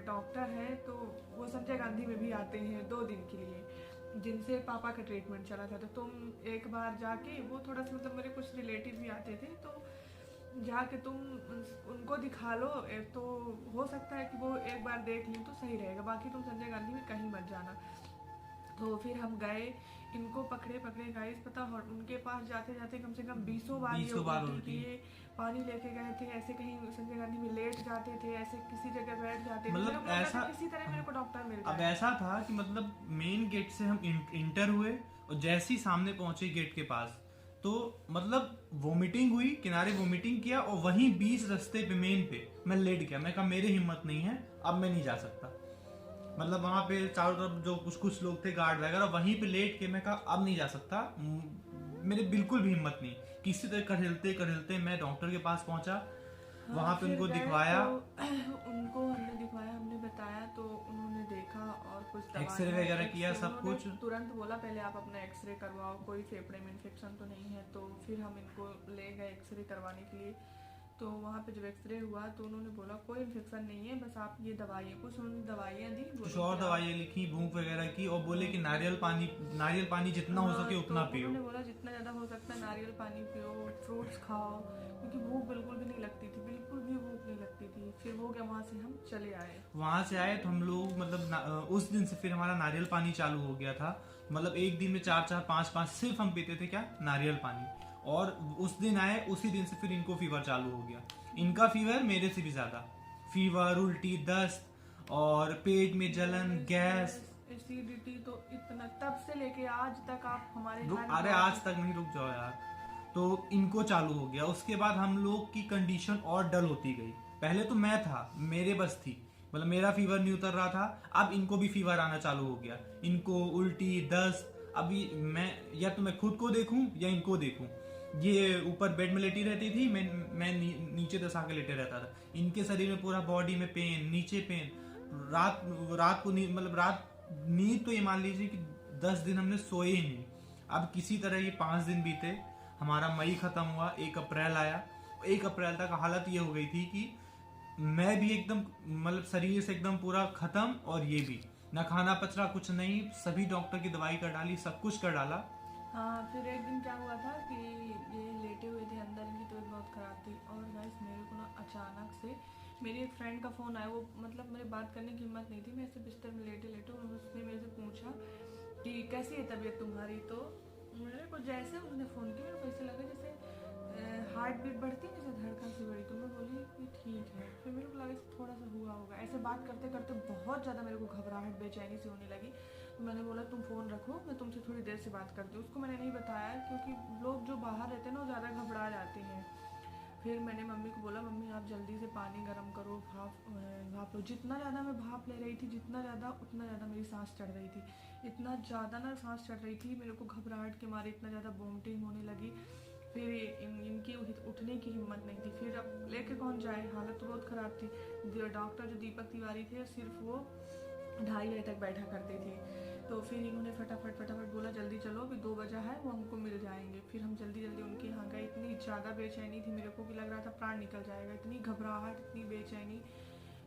डॉक्टर है तो वो संजय गांधी में भी आते हैं 2 दिन के लिए, जिनसे पापा का ट्रीटमेंट चला था। तो तुम एक बार जाके, वो थोड़ा सा मतलब मेरे कुछ रिलेटिव भी आते थे, तो जाके तुम उनको दिखा लो, तो हो सकता है कि वो एक बार देख लें तो सही रहेगा, बाकी तुम संजय गांधी में कहीं मत जाना। तो फिर हम गए, इनको पकड़े पकड़े गाइस, पता हो उनके पास जाते जाते कम से कम 20 बार ये 20 बार उल्टी उल्टी। किए, पानी लेके गए थे, ऐसे कहीं संजय गांधी में लेट जाते थे, ऐसे किसी जगह बैठ जाते थे, मतलब मेरे को लगा ऐसा- था किसी तरह मेरे को डॉक्टर मिल अब जाए। ऐसा था कि मतलब मेन गेट से हम इंटर हुए और जैसे ही सामने पहुंचे गेट के पास, तो मतलब वोमिटिंग हुई, किनारे वोमिटिंग किया और वहीं बीच रास्ते पे मेन पे मैं लेट गया। मैं कहा मेरी हिम्मत नहीं है, अब मैं नहीं जा सकता। मतलब वहां पे चारों तरफ जो कुछ कुछ लोग थे गार्ड वगैरह, वहीं पे लेट के मैं कहा अब नहीं जा सकता। मेरे बिल्कुल भी हिम्मत नहीं। किसी तरह कढ़लते कढ़लते मैं डॉक्टर के पास पहुंचा, वहां पे फिर उनको गए दिखवाया, तो उनको हमने दिखवाया, हमने बताया, तो उन्होंने देखा और कुछ दवाइयाँ, एक्सरे वगैरह किया, एक्सरे सब उन्होंने कुछ। तुरंत बोला पहले आप अपना एक्सरे करवाओ, कोई फेफड़े में इन्फेक्शन तो नहीं है। तो फिर हम इनको ले गए एक्सरे करवाने के लिए। तो वहाँ पे जब एक्सरे हुआ तो उन्होंने बोला कोई इन्फेक्शन नहीं है, बस आप ये दवाइयाँ, कुछ उन्होंने दवाइयाँ दी, कुछ बोले और कि आप- दवाइयाँ लिखी, भूख वगैरह की, और बोले कि नारियल पानी जितना हो सके हाँ, उतना तो पियो। उन्होंने बोला जितना ज़्यादा हो सकता है नारियल पानी पियो, फ्रूट्स खाओ, क्योंकि भूख बिल्कुल भी नहीं लगती थी, बिल्कुल भी भूख नहीं लगती थी। फिर हो गया, वहाँ से हम चले आए। वहां से आए तो हम लोग मतलब उस दिन से फिर हमारा नारियल पानी चालू हो गया था। मतलब एक दिन में 4-4 5-5 सिर्फ हम पीते थे क्या, नारियल पानी। और उस दिन आए, उसी दिन से फिर इनको फीवर चालू हो गया। इनका फीवर मेरे से भी ज्यादा, फीवर, उल्टी, दस्त और पेट में जलन, गैस। एसिडिटी तो इतना, तब से लेके आज तक आप हमारे अरे आज तक नहीं, रुक जाओ यार। तो इनको चालू हो गया। उसके बाद हम लोग की कंडीशन और डल होती गई। पहले तो मैं था, मेरे बस थी, मतलब मेरा फीवर नहीं उतर रहा था। अब इनको भी फीवर आना चालू हो गया, इनको उल्टी, दस्त। अभी मैं या तो मैं खुद को देखूं या इनको देखूं। ये ऊपर बेड में लेटी रहती थी, मैं नीचे दसा के लेटे रहता था। इनके शरीर में पूरा बॉडी में पेन, नीचे पेन। रात रात को मतलब रात नींद तो ये मान लीजिए कि 10 दिन हमने सोए ही नहीं। अब किसी तरह ये 5 दिन बीते, हमारा मई खत्म हुआ, 1 अप्रैल आया। 1 अप्रैल तक हालत ये हो गई थी कि मैं भी एकदम मतलब शरीर से एकदम पूरा खत्म, और ये भी ना खाना पच रहा, कुछ नहीं। सभी डॉक्टर की दवाई कर डाली, सब कुछ कर डाला। हाँ, फिर एक दिन क्या हुआ था कि ये लेटे हुए थे अंदर, इनकी तबीयत बहुत खराब थी। और गाइस मेरे को ना अचानक से मेरी एक फ्रेंड का फ़ोन आया। वो मतलब मेरे बात करने की हिम्मत नहीं थी, मैं ऐसे बिस्तर में लेटे लेटे, उसने मेरे से पूछा कि कैसी है तबीयत तुम्हारी। तो मेरे को जैसे उसने फ़ोन किया, मेरे को ऐसे लगा जैसे हार्ट बीट बढ़ती है, जैसे धड़कन सी बढ़ी। तो मैं बोली कि ठीक है। फिर मेरे को लगा थोड़ा सा हुआ होगा। ऐसे बात करते करते बहुत ज़्यादा मेरे को घबराहट, बेचैनी सी होने लगी। तो मैंने बोला तुम फ़ोन रखो, मैं तुमसे थोड़ी देर से बात करती हूँ। उसको मैंने नहीं बताया, क्योंकि लोग जो बाहर रहते हैं ना वो ज़्यादा घबरा जाते हैं। फिर मैंने मम्मी को बोला मम्मी आप जल्दी से पानी गर्म करो, भाप लो। जितना ज़्यादा मैं भाप ले रही थी, जितना ज़्यादा उतना ज़्यादा मेरी सांस चढ़ रही थी। इतना ज़्यादा ना सांस चढ़ रही थी, मेरे को घबराहट के मारे इतना ज़्यादा वोमिटिंग होने लगी। फिर इनकी उठने की हिम्मत नहीं थी। फिर अब लेके कौन जाए, हालत तो बहुत ख़राब थी। डॉक्टर जो दीपक तिवारी थे सिर्फ वो 2:30 बजे तक बैठा करते थे। तो फिर इन्होंने फटाफट बोला जल्दी चलो, अभी 2 बजा है, वो हमको मिल जाएंगे। फिर हम जल्दी उनके यहाँ गए। इतनी ज़्यादा बेचैनी थी मेरे को कि लग रहा था प्राण निकल जाएगा, इतनी घबराहट, इतनी बेचैनी।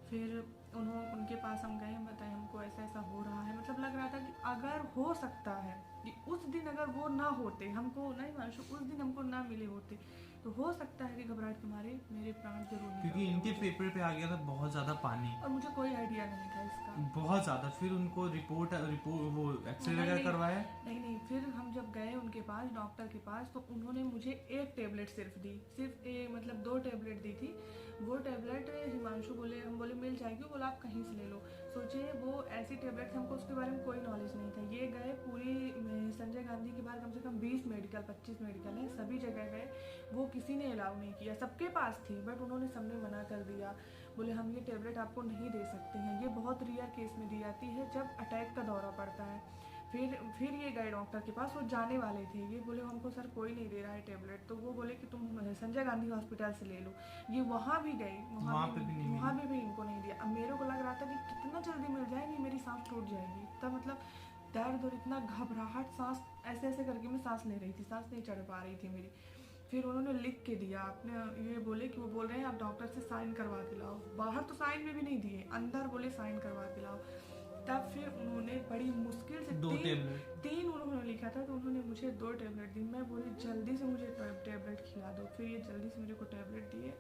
फिर उनके पास हम गए, हम बताए हमको ऐसा ऐसा हो रहा है। मतलब लग रहा था कि अगर हो सकता है कि उस दिन अगर वो ना होते, हमको नहीं मानू, उस दिन हमको ना मिले होते, तो हो सकता है कि घबराहट के मारे मेरे प्राण जरूर निकल, क्योंकि इनके पेपर पे आ गया था बहुत ज्यादा पानी, और मुझे कोई आइडिया नहीं था इसका, बहुत ज्यादा। फिर उनको रिपोर्ट वो एक्सरे वगैरह करवाया। नहीं। फिर हम जब गए उनके पास, डॉक्टर के पास, तो उन्होंने मुझे 1 टेबलेट सिर्फ दी, मतलब 2 टेबलेट दी थी। वो टेबलेट हिमांशु बोले, हम बोले मिल जाएगी, बोला आप कहीं से ले लो। सोचिए वो ऐसी टेबलेट, हमको उसके बारे में कोई नॉलेज नहीं था। ये गए पूरी संजय गांधी के बाहर कम से कम 20 मेडिकल 25 मेडिकल हैं, सभी जगह गए, वो किसी ने अलाउ नहीं किया। सबके पास थी बट उन्होंने सबने मना कर दिया। बोले हम ये टेबलेट आपको नहीं दे सकते हैं, ये बहुत रेयर केस में दी जाती है जब अटैक का दौरा पड़ता है। फिर ये गए डॉक्टर के पास, वो जाने वाले थे। ये बोले हमको सर कोई नहीं दे रहा है टेबलेट। तो वो बोले कि तुम संजय गांधी हॉस्पिटल से ले लो। ये वहाँ भी गए, वहाँ पे भी इनको नहीं दिया। अब मेरे को लग रहा था कि कितना जल्दी मिल जाएगी, मेरी सांस टूट जाएगी। तब मतलब दर्द और इतना घबराहट, सांस ऐसे ऐसे करके मैं सांस ले रही थी, सांस नहीं चढ़ पा रही थी मेरी। फिर उन्होंने लिख के दिया, आपने ये बोले कि वो बोल रहे हैं आप डॉक्टर से साइन करवा के लाओ। बाहर तो साइन में भी नहीं दिए, अंदर बोले साइन करवा के लाओ। तब फिर उन्होंने बड़ी मुश्किल से 3 उन्होंने लिखा था, तो उन्होंने मुझे 2 टेबलेट दी। मैं बोली जल्दी से मुझे टेबलेट खिला दो। फिर ये जल्दी से मेरे को टेबलेट दिए।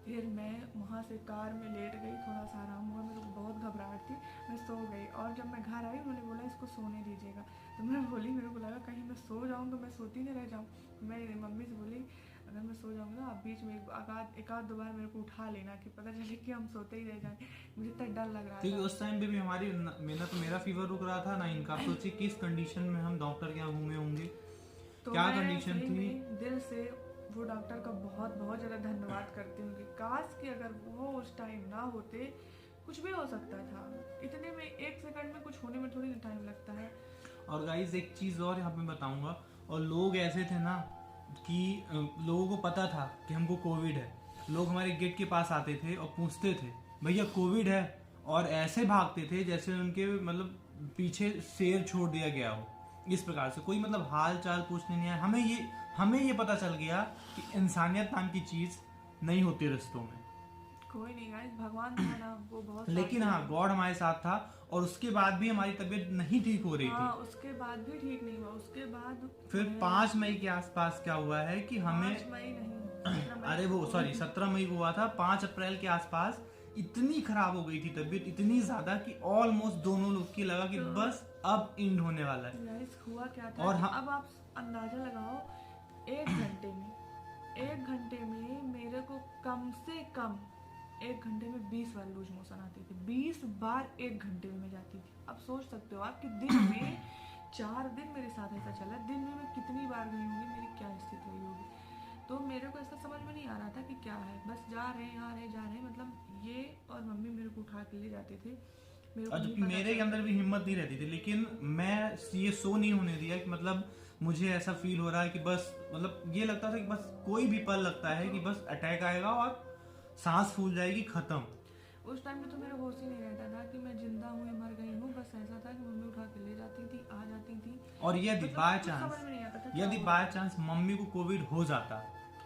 फिर मैं वहाँ से कार में लेट गई, थोड़ा सा आराम हुआ, मेरे को बहुत घबराहट थी, मैं सो गई। और जब मैं घर आई उन्होंने बोला इसको सोने दीजिएगा, तो मैं बोली मेरे को लगा कहीं मैं सो जाऊँ तो मैं सोती नहीं रह जाऊँ। मैं मम्मी से बोली अगर मैं सो जाऊँगी ना आप बीच में एक आध दो बार मेरे को उठा लेना कि पता चले कि हम सोते ही रह जाएं। मुझे इतना डर लग रहा क्योंकि था उस टाइम पे भी हमारी मेरा फीवर रुक रहा था ना इनका। आप सोचिए किस कंडीशन में हम डॉक्टर के यहाँ घूमे होंगे, तो क्या मैं कंडीशन सही थी। में दिल से वो डॉक्टर का बहुत बहुत ज़्यादा धन्यवाद करती हूँ कि काश कि अगर वो उस टाइम ना होते, कुछ भी हो सकता था। इतने में 1 सेकंड में कुछ होने में थोड़ी टाइम लगता है। और गाइस एक चीज़ और यहाँ पे बताऊंगा, और लोग ऐसे थे ना कि लोगों को पता था कि हमको कोविड है। लोग हमारे गेट के पास आते थे और पूछते थे भैया कोविड है, और ऐसे भागते थे जैसे उनके मतलब पीछे शेर छोड़ दिया गया हो। इस प्रकार से कोई मतलब हाल चाल पूछने नहीं आया। हमें ये पता चल गया कि इंसानियत नाम की चीज़ नहीं होती रिश्तों में। कोई नहीं गाइस, भगवान था ना, वो बहुत लेकिन हाँ, गॉड हमारे साथ था। और उसके बाद भी हमारी तबीयत नहीं ठीक हो रही हाँ, थी। उसके बाद भी ठीक नहीं हुआ। उसके बाद फिर 5 मई के आसपास क्या हुआ है कि हमें 5 मई नहीं 17 मई अरे वो सॉरी 17 मई को हुआ था। 5 अप्रैल के आसपास इतनी खराब हो गई थी तबीयत, इतनी ज्यादा कि ऑलमोस्ट दोनों लोग की लगा कि बस अब एंड होने वाला है। गाइस हुआ क्या था और कि हाँ, अब आप अंदाजा लगाओ, 1 घंटे में मेरे को कम से कम 1 घंटे में 20 बार लूज मोशन आती थी। 20 बार 1 घंटे में मैं जाती थी। अब सोच सकते हो आप कि दिन में 4 दिन मेरे साथ ऐसा चला, दिन में मैं कितनी बार गई होंगी, मेरी क्या स्थिति हुई होगी। तो मेरे को ऐसा समझ में नहीं आ रहा था कि क्या है, बस जा रहे हैं जा रहे हैं। मतलब ये और मम्मी मेरे को उठा के ले जाते थे। मेरे को जबकि मेरे के अंदर भी हिम्मत नहीं रहती थी, लेकिन मैं ये शो नहीं होने दिया कि मतलब मुझे ऐसा फील हो रहा है कि बस मतलब ये लगता था कि बस कोई भी पल लगता है कि बस अटैक आएगा और सांस फूल जाएगी, खत्म। उस टाइम पे तो मेरा होश ही नहीं रहता था कि मैं जिंदा हूँ या मर गई हूँ। बस ऐसा था कि मम्मी उठा के ले जाती थी, आ जाती थी। और यदि मतलब बाय कुछ समझ चांस में नहीं आता था क्या यदि हो बाय चांस मम्मी को कोविड हो जाता,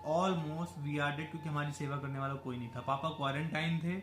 ऑलमोस्ट वी आर डेड, क्योंकि हमारी सेवा करने वाला कोई नहीं था। पापा क्वारंटाइन थे,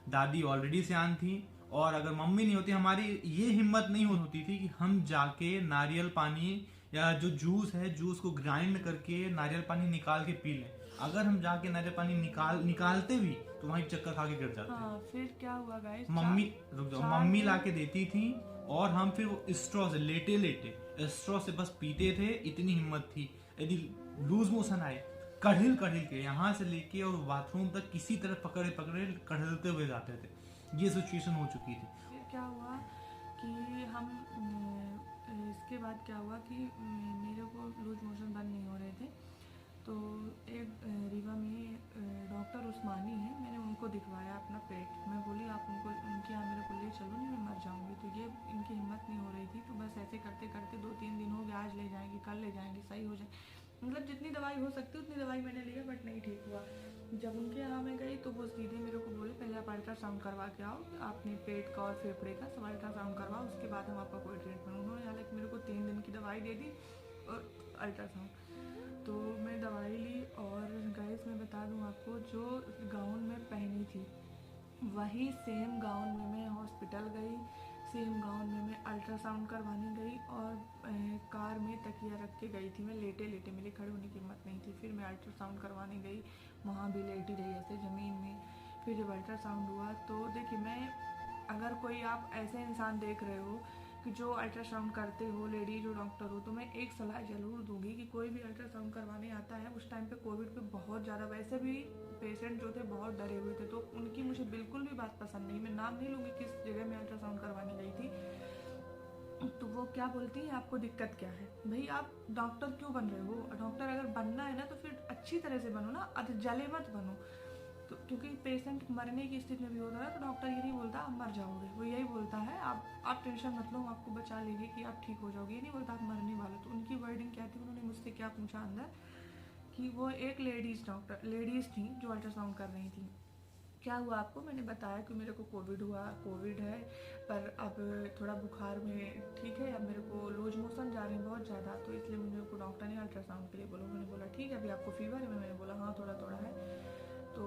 दादी ऑलरेडी सियान थी, और अगर मम्मी नहीं होती, हमारी ये हिम्मत नहीं होती थी कि हम जाके नारियल पानी या जो जूस है, जूस को ग्राइंड करके नारियल पानी निकाल के पी लें। अगर हम जाके नारियल पानी निकालते भी तो वहीं चक्कर खा के गिर जाते। हाँ, फिर क्या हुआ गाइस, मम्मी रुक जाओ, मम्मी ला के देती थी और हम फिर वो स्ट्रॉ से लेटे स्ट्रॉ से बस पीते थे। इतनी हिम्मत थी, यदि लूज मोशन आए कढ़िल के यहाँ से लेके और बाथरूम तक किसी तरह पकड़े कढ़लते हुए जाते थे। ये सिचुएशन हो चुकी थी। फिर क्या हुआ कि हम इसके बाद क्या हुआ कि मेरे को लूज मोशन बंद नहीं हो रहे थे। तो एक रीवा में डॉक्टर उस्मानी है, मैंने उनको दिखवाया अपना पेट। मैं बोली आप उनके यहाँ मेरे को ले चलो, नहीं मैं मर जाऊँगी। तो ये इनकी हिम्मत नहीं हो रही थी। तो बस ऐसे करते करते 2-3 दिन हो गए, आज ले जाएंगे कल ले जाएंगे, सही हो जाए। मतलब जितनी दवाई हो सकती उतनी दवाई मैंने लिया, बट नहीं ठीक हुआ। जब उनके यहाँ मैं गई तो वो सीधे मेरे को बोले पहले आप अल्ट्रासाउंड करवा के आओ, आपने पेट का और फेफड़े का सब अल्ट्रासाउंड करवाओ, उसके बाद हम आपका कोई ट्रीटमेंट। उन्होंने हालांकि मेरे को 3 दिन की दवाई दे दी और अल्ट्रासाउंड। तो मैं दवाई ली और गाइस मैं बता दूं आपको, जो गाउन में पहनी थी वही सेम गाउन में मैं हॉस्पिटल गई, सेम गाउन में मैं अल्ट्रासाउंड करवाने गई और कार में तकिया रख के गई थी। मैं लेटे मेरी खड़े होने की हिम्मत नहीं थी। फिर मैं अल्ट्रासाउंड करवाने गई, वहाँ भी लेटी रही ऐसे ज़मीन में। फिर जब अल्ट्रासाउंड हुआ तो देखिए, मैं अगर कोई आप ऐसे इंसान देख रहे हो कि जो अल्ट्रासाउंड करते हो, लेडी जो डॉक्टर हो, तो मैं एक सलाह ज़रूर दूंगी कि कोई भी अल्ट्रासाउंड करवाने आता है, उस टाइम पे कोविड पे बहुत ज़्यादा वैसे भी पेशेंट जो थे बहुत डरे हुए थे, तो उनकी मुझे बिल्कुल भी बात पसंद नहीं। मैं नाम नहीं लूँगी किस जगह मैं अल्ट्रासाउंड करवाने गई थी। तो वो क्या बोलती है, आपको दिक्कत क्या है भाई, आप डॉक्टर क्यों बन रहे हो? डॉक्टर अगर बनना है ना तो फिर अच्छी तरह से बनो ना, जले मत बनो। तो क्योंकि पेशेंट मरने की स्थिति में भी होता है तो डॉक्टर ये नहीं बोलता आप मर जाओगे, वो यही बोलता है आप टेंशन मत लो, हम आपको बचा लेंगे कि आप ठीक हो जाओगे, ये नहीं बोलता आप मरने वाले। तो उनकी वर्डिंग क्या थी, उन्होंने मुझसे क्या पूछा अंदर कि वो एक लेडीज़ थी जो अल्ट्रासाउंड कर रही थी। क्या हुआ आपको? मैंने बताया कि मेरे को कोविड है, पर अब थोड़ा बुखार में ठीक है, अब मेरे को लूज मोशन जा रहे हैं बहुत ज़्यादा, तो इसलिए मेरे को डॉक्टर ने अल्ट्रासाउंड के लिए बोला। मैंने बोला ठीक है, अभी आपको फीवर है? मैंने बोला हाँ थोड़ा है। तो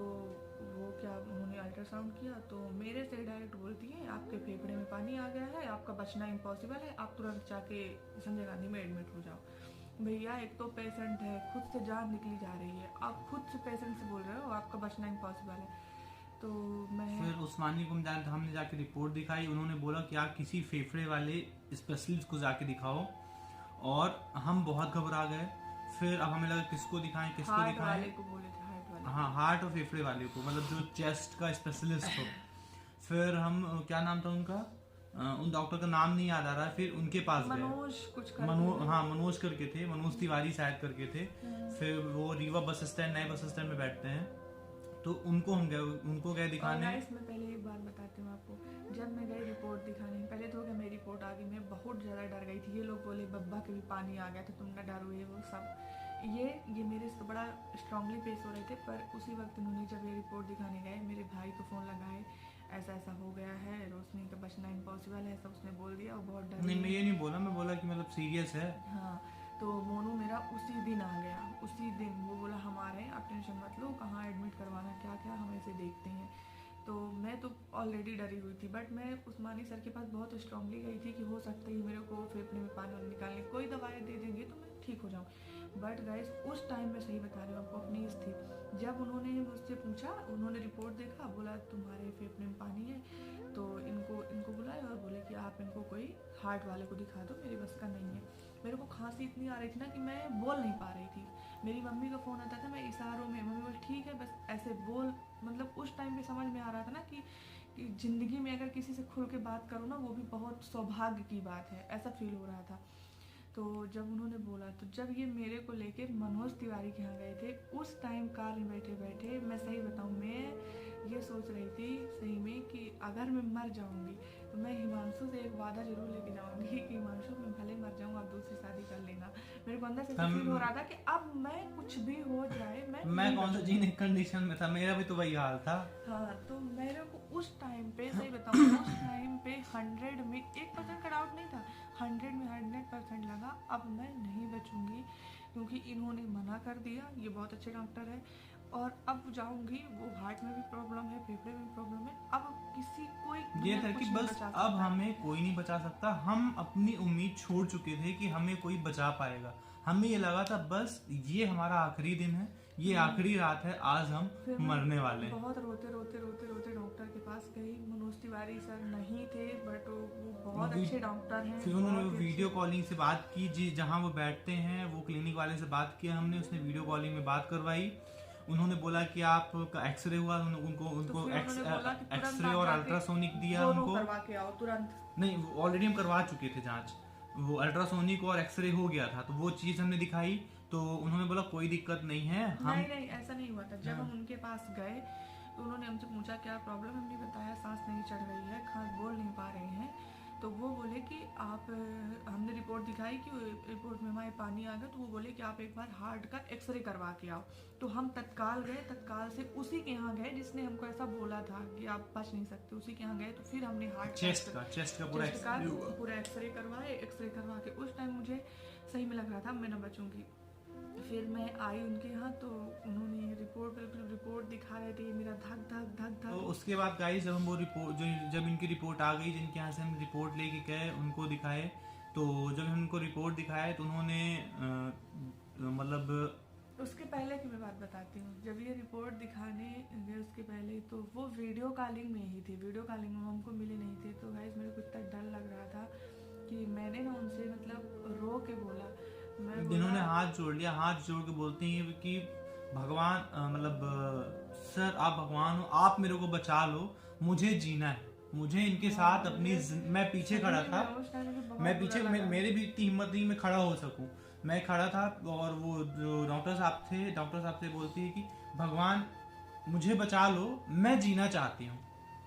वो क्या, उन्होंने अल्ट्रासाउंड किया तो मेरे से डायरेक्ट बोलती है आपके फेफड़े में पानी आ गया है, आपका बचना इम्पॉसिबल है, आप तुरंत जाके संजय गांधी में एडमिट हो जाओ। भैया एक तो पेशेंट है, खुद से जान निकली जा रही है, आप खुद से पेशेंट से बोल रहे हो, आपका बचना इम्पॉसिबल है। तो मैं फिर उस्मानी को हमने जाके रिपोर्ट दिखाई। उन्होंने बोला कि आप किसी फेफड़े वाले स्पेशलिस्ट को जाके दिखाओ, और हम बहुत घबरा गए। फिर अब हमें लगा किसको दिखाएं हार्ट वाले को बोले थे, हार्ट वाले। हाँ, हार्ट और फेफड़े वाले को, मतलब जो चेस्ट का स्पेशलिस्ट हो। फिर हम, क्या नाम था उनका, उन डॉक्टर का नाम नहीं याद आ रहा है, फिर उनके पास गए। मनोज करके थे, मनोज तिवारी शायद करके थे। फिर वो रीवा बस स्टैंड, नए बस स्टैंड में बैठते हैं, तो उनको गए दिखाने। मैं पहले एक बात बताती हूँ आपको, जब मैं गई रिपोर्ट दिखाने, पहले तो मेरी रिपोर्ट आ गई, मैं बहुत ज़्यादा डर गई थी। ये लोग बोले बब्बा के भी पानी आ गया था, तुम न डरो, ये वो सब ये मेरे से बड़ा स्ट्रांगली पेश हो रहे थे। पर उसी वक्त उन्होंने जब ये रिपोर्ट दिखाने गए, मेरे भाई को फ़ोन लगाए, ऐसा ऐसा हो गया है, रोशनी का बचना इम्पॉसिबल है, सब उसने बोल दिया। और बहुत डर नहीं, मैं ये नहीं बोला, मैं बोला कि मतलब सीरियस है। हाँ, तो मोनू मेरा उसी दिन आ गया, उसी दिन वो बोला हम आ रहे हैं, आप टेंशन मत लो, कहाँ एडमिट करवाना, क्या क्या हम ऐसे देखते हैं। तो मैं तो ऑलरेडी डरी हुई थी, बट मैं उस्मानी सर के पास बहुत स्ट्रांगली गई थी कि हो सकता है मेरे को फेफड़े में पानी निकालने, कोई दवाएं दे देंगे तो मैं ठीक हो जाऊँ। बट गाइस उस टाइम में, सही बता रही हूँ आपको, अपनी एज थी, जब उन्होंने मुझसे पूछा, उन्होंने रिपोर्ट देखा, बोला तुम्हारे फेफड़े में पानी है, तो इनको बुलाए और बोले कि आप इनको कोई हार्ट वाले को दिखा दो, मेरी बस का नहीं है। मेरे को खांसी इतनी आ रही थी ना कि मैं बोल नहीं पा रही थी। मेरी मम्मी का फ़ोन आता था, मैं इशारों में, मम्मी बोल ठीक है बस ऐसे बोल, मतलब उस टाइम पे समझ में आ रहा था ना कि ज़िंदगी में अगर किसी से खुल के बात करो ना, वो भी बहुत सौभाग्य की बात है, ऐसा फील हो रहा था। तो जब उन्होंने बोला, तो जब ये मेरे को लेके मनोज तिवारी के यहाँ गए थे, उस टाइम कार में बैठे बैठे मैं सही बताऊँ, मैं ये सोच रही थी सही में कि अगर मैं मर जाऊँगी तो मैं हिमांशु से एक वादा जरूर लेके जाऊँगी कि हिमांशु मैं भले मर जाऊँ, आप दूसरी शादी कर लेना। मेरे को अंदर से फील हो रहा था कि अब मैं कुछ भी हो जाए, मैं कौन सा जीने कंडीशन में था, मेरा भी तो वही हाल था। हाँ, तो मेरे को उस टाइम पे, सही बताऊँ, उस टाइम पे 100 में 1% का डाउट नहीं था, 100 में 100% लगा अब मैं नहीं बचूंगी, क्योंकि इन्होंने मना कर दिया। ये बहुत अच्छे डॉक्टर है, और अब जाऊंगी, वो हार्ट में भी प्रॉब्लम है, फेफड़े में भी प्रॉब्लम है, अब कोई ये था कि बस अब हमें कोई नहीं बचा सकता। हम अपनी उम्मीद छोड़ चुके थे कि हमें कोई बचा पाएगा। हमें ये लगा था बस ये हमारा आखिरी दिन है, ये आखिरी रात है, आज हम मरने वाले हैं। बहुत रोते डॉक्टर के पास गई। मनोज तिवारी सर नहीं थे, बट वो बहुत अच्छे डॉक्टर हैं। फिर उन्होंने वीडियो कॉलिंग से बात की, जी जहाँ वो बैठते हैं, वो क्लिनिक वाले से बात किया हमने, उसने वीडियो कॉलिंग में बात करवाई। उन्होंने बोला कि आपका एक्सरे हुआ, उनको एक्सरे और अल्ट्रासोनिक दिया उनको, करवा के आओ तुरंत। नहीं, ऑलरेडी हम करवा चुके थे जांच, वो अल्ट्रासोनिक और एक्सरे हो गया था, तो वो चीज हमने दिखाई, तो उन्होंने बोला कोई दिक्कत नहीं है। नहीं ऐसा नहीं हुआ था। जब हम उनके पास गए तो उन्होंने हमसे पूछा क्या प्रॉब्लम, हमने बताया सांस नहीं चढ़ रही है, खास बोल नहीं पा रहे हैं। तो वो बोले कि आप, हमने रिपोर्ट दिखाई कि रिपोर्ट में हमारे पानी आ गया, तो वो बोले कि आप एक बार हार्ट का एक्सरे करवा के आओ। तो हम तत्काल गए, तत्काल से उसी के यहाँ गए जिसने हमको ऐसा बोला था कि आप बच नहीं सकते, उसी के यहाँ गए। तो फिर हमने हार्ट चेस्ट का पूरा एक्सरे करवाए। एक्सरे करवा के उस टाइम मुझे सही में लग रहा था मैं न बचूंगी। फिर मैं आई उनके यहाँ, तो उन्होंने रिपोर्ट दिखा रहे थे, मेरा धक धक। तो उसके बाद गाइस जब हम वो रिपोर्ट, जब इनकी रिपोर्ट आ गई, जिनके यहाँ से हम रिपोर्ट लेके गए उनको दिखाए, तो जब हम उनको रिपोर्ट दिखाए तो उन्होंने मतलब उसके पहले की मैं बात बताती हूँ। जब ये रिपोर्ट दिखाने गए उसके पहले तो वो वीडियो कॉलिंग में ही थे, वीडियो कॉलिंग में हमको मिले नहीं थे। तो गाइस मेरे को इतना डर लग रहा था कि मैंने ना उनसे मतलब रो के बोला, जिन्होंने हाथ जोड़ लिया, हाथ जोड़ के बोलती हैं कि भगवान, मतलब सर आप भगवान हो, आप मेरे को बचा लो, मुझे जीना है, मुझे इनके साथ अपनी, मैं पीछे खड़ा था, मैं पीछे, मेरे भी इतनी हिम्मत नहीं मैं खड़ा हो सकूं, मैं खड़ा था। और वो जो डॉक्टर साहब से बोलती है कि भगवान मुझे बचा लो, मैं जीना चाहती हूँ,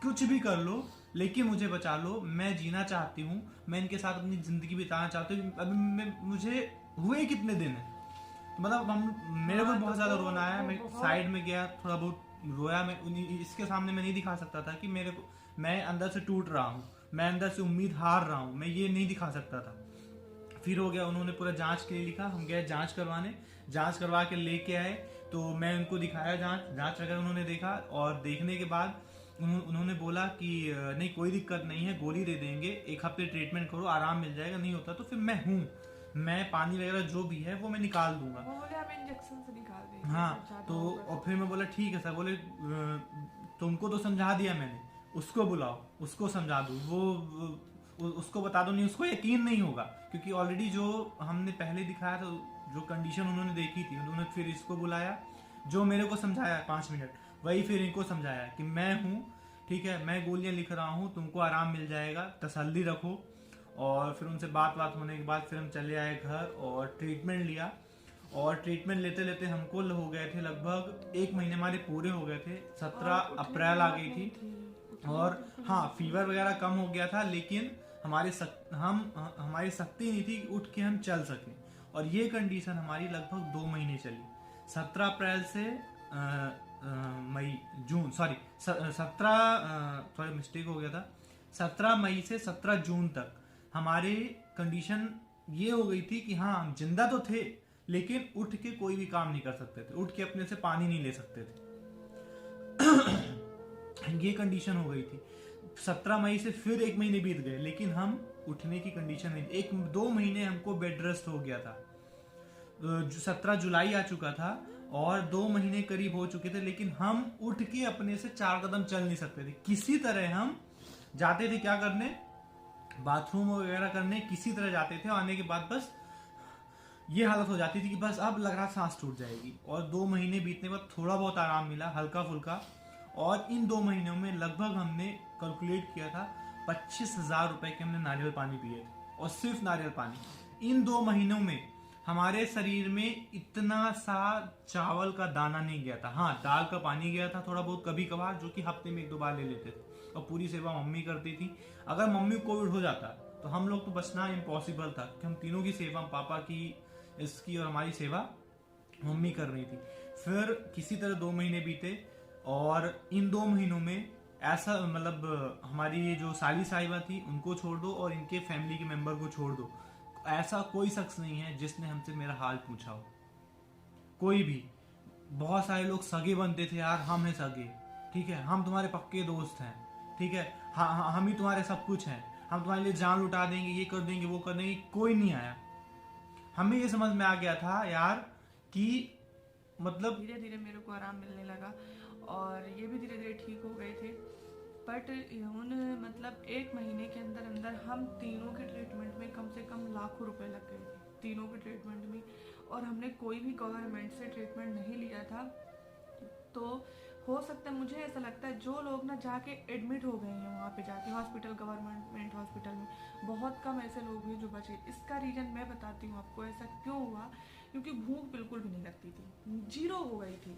कुछ भी कर लो लेकिन मुझे बचा लो, मैं जीना चाहती हूँ, मैं इनके साथ अपनी जिंदगी बिताना चाहती हूँ। अभी मुझे हुए कितने दिन है, मतलब मेरे को बहुत ज्यादा रोना आया। मैं साइड में गया, थोड़ा बहुत रोया। मैं इसके सामने मैं नहीं दिखा सकता था कि मैं अंदर से टूट रहा हूँ, मैं अंदर से उम्मीद हार रहा हूँ, मैं ये नहीं दिखा सकता था। फिर हो गया, उन्होंने पूरा जांच के लिए लिखा, हम गए जांच करवाने, जांच करवा के लेके आए, तो मैं उनको दिखाया जांच वगैरह, उन्होंने देखा, और देखने के बाद उन्होंने बोला कि नहीं कोई दिक्कत नहीं है, गोली दे देंगे, 1 हफ्ते ट्रीटमेंट करो, आराम मिल जाएगा, नहीं होता तो फिर मैं हूँ। मैं पानी वगैरह जो भी है वो मैं निकाल दूंगा। वो बोले हम इंजेक्शन से निकाल देंगे। हाँ तो और फिर मैं बोला ठीक है सर। बोले तुमको तो समझा दिया मैंने, उसको बुलाओ, उसको समझा दो, उसको बता दो। नहीं, उसको यकीन नहीं होगा क्योंकि ऑलरेडी जो हमने पहले दिखाया था, जो कंडीशन उन्होंने देखी थी, उन्होंने फिर इसको बुलाया, जो मेरे को समझाया 5 मिनट, वही फिर इनको समझाया कि मैं हूँ, ठीक है, मैं गोलियां लिख रहा हूँ, तुमको आराम मिल जाएगा, तसल्ली रखो। और फिर उनसे बात होने के बाद फिर हम चले आए घर और ट्रीटमेंट लिया। और ट्रीटमेंट लेते लेते हमको हो गए थे लगभग 1 महीने हमारे पूरे हो गए थे। 17 अप्रैल आ गई थी और हाँ फीवर वगैरह कम हो गया था, लेकिन हमारी शक्ति नहीं थी कि उठ के हम चल सकें। और ये कंडीशन हमारी लगभग 2 महीने चली। 17 अप्रैल से जून, सॉरी 17 मई से 17 जून तक हमारी कंडीशन ये हो गई थी कि हाँ हम जिंदा तो थे, लेकिन उठ के कोई भी काम नहीं कर सकते थे, उठ के अपने से पानी नहीं ले सकते थे। ये कंडीशन हो गई थी। 17 मई से फिर 1 महीने बीत गए, लेकिन हम उठने की कंडीशन नहीं थी। 1-2 महीने हमको बेड रेस्ट हो गया था। 17 जुलाई आ चुका था और 2 महीने करीब हो चुके थे, लेकिन हम उठ के अपने से 4 कदम चल नहीं सकते थे। किसी तरह हम जाते थे, क्या करने, बाथरूम वगैरह करने, किसी तरह जाते थे। आने के बाद बस ये हालत हो जाती थी कि बस अब लग रहा सांस टूट जाएगी। और 2 महीने बीतने बाद थोड़ा बहुत आराम मिला, हल्का फुल्का। और इन 2 महीनों में लगभग हमने कैलकुलेट किया था 25,000 रुपए के हमने नारियल पानी पिए थे, और सिर्फ नारियल पानी। इन 2 महीनों में हमारे शरीर में इतना सा चावल का दाना नहीं गया था। हाँ, दाल का पानी गया था थोड़ा बहुत कभी कभार, जो कि हफ्ते में 1-2 बार ले लेते थे। और पूरी सेवा मम्मी करती थी। अगर मम्मी को कोविड हो जाता तो हम लोग तो बचना इम्पॉसिबल था, कि हम तीनों की सेवा, पापा की, इसकी और हमारी सेवा मम्मी कर रही थी। फिर किसी तरह 2 महीने बीते और इन 2 महीनों में ऐसा, मतलब हमारी ये जो साली साहिबा थी उनको छोड़ दो और इनके फैमिली के मेंबर को छोड़ दो, ऐसा कोई शख्स नहीं है जिसने हमसे मेरा हाल पूछा हो। कोई भी। बहुत सारे लोग सगे बनते थे, यार हम हैं सगे, ठीक है, हम तुम्हारे पक्के दोस्त हैं, ठीक है, हम ही तुम्हारे सब कुछ हैं, हम तुम्हारे लिए जान लुटा देंगे, ये कर देंगे, वो कर देंगे। कोई नहीं आया। हमें ये समझ में आ गया था यार कि मतलब धीरे धीरे मेरे को आराम मिलने लगा और ये भी धीरे धीरे ठीक हो गए थे। बट मतलब 1 महीने के अंदर अंदर हम तीनों के ट्रीटमेंट में कम से कम लाखों रुपए लग गए थे, तीनों के ट्रीटमेंट में। और हमने कोई भी गवर्नमेंट से ट्रीटमेंट नहीं लिया था। तो हो सकता है, मुझे ऐसा लगता है, जो लोग ना जाके एडमिट हो गए हैं वहाँ पे जाके हॉस्पिटल, गवर्नमेंट हॉस्पिटल में, बहुत कम ऐसे लोग हैं जो बचे। इसका रीज़न मैं बताती हूँ आपको ऐसा क्यों हुआ। क्योंकि भूख बिल्कुल भी नहीं लगती थी, 0 हो गई थी।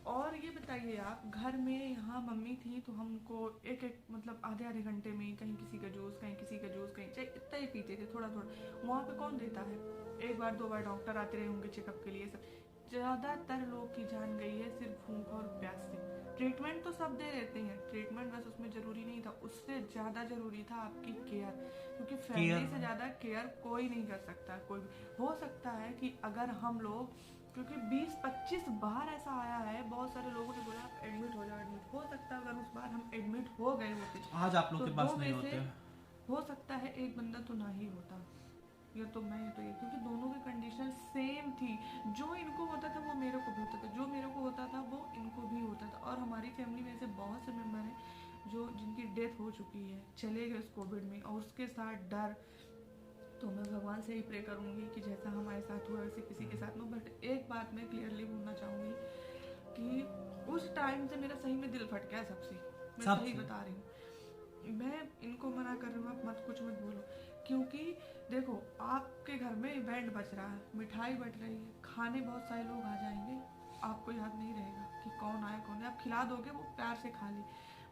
और ये बताइए आप, घर में यहाँ मम्मी थी तो हमको एक मतलब आधे घंटे में कहीं किसी का जूस, कहीं किसी का जूस, कहीं चाहे इतना ही पीते थे, थोड़ा थोड़ा। वहाँ पे कौन देता है? 1 बार 2 बार डॉक्टर आते रहे होंगे चेकअप के लिए। सब ज़्यादातर लोग की जान गई है सिर्फ भूख और प्यास से। ट्रीटमेंट तो सब दे देते हैं, ट्रीटमेंट बस उसमें ज़रूरी नहीं था, उससे ज़्यादा ज़रूरी था आपकी केयर। क्योंकि फैमिली से ज़्यादा केयर कोई नहीं कर सकता। कोई भी हो सकता है कि अगर हम लोग, क्योंकि 20-25 बार ऐसा आया है, बहुत सारे लोगों ने बोला आप एडमिट हो जाओ, एडमिट हो सकता है। अगर उस बार हम एडमिट हो गए होते, आज आप लोग तो के पास 2 नहीं में से होते। हो सकता है एक बंदा तो ना ही होता, या तो मैं या तो ये, क्योंकि दोनों की कंडीशन सेम थी। जो इनको होता था वो मेरे को भी होता था, जो मेरे को होता था वो इनको भी होता था। और हमारी फैमिली में ऐसे बहुत से मेंबर हैं जो जिनकी डेथ हो चुकी है, चले गए उस कोविड में, और उसके साथ डर। तो मैं भगवान से ही प्रे करूँगी कि जैसा हमारे साथ हुआ वैसे किसी के साथ ना। बट एक बात मैं क्लियरली बोलना चाहूँगी कि उस टाइम से मेरा सही में दिल फट गया सबसे, मैं सही बता रही हूँ। मैं इनको मना कर रही हूँ, आप मत कुछ मत बोलो, क्योंकि देखो आपके घर में बैंड बज रहा है, मिठाई बट रही है, खाने बहुत सारे लोग आ जाएंगे, आपको याद नहीं रहेगा कि कौन आया कौन है। आप खिला दोगे, वो प्यार से खा ले।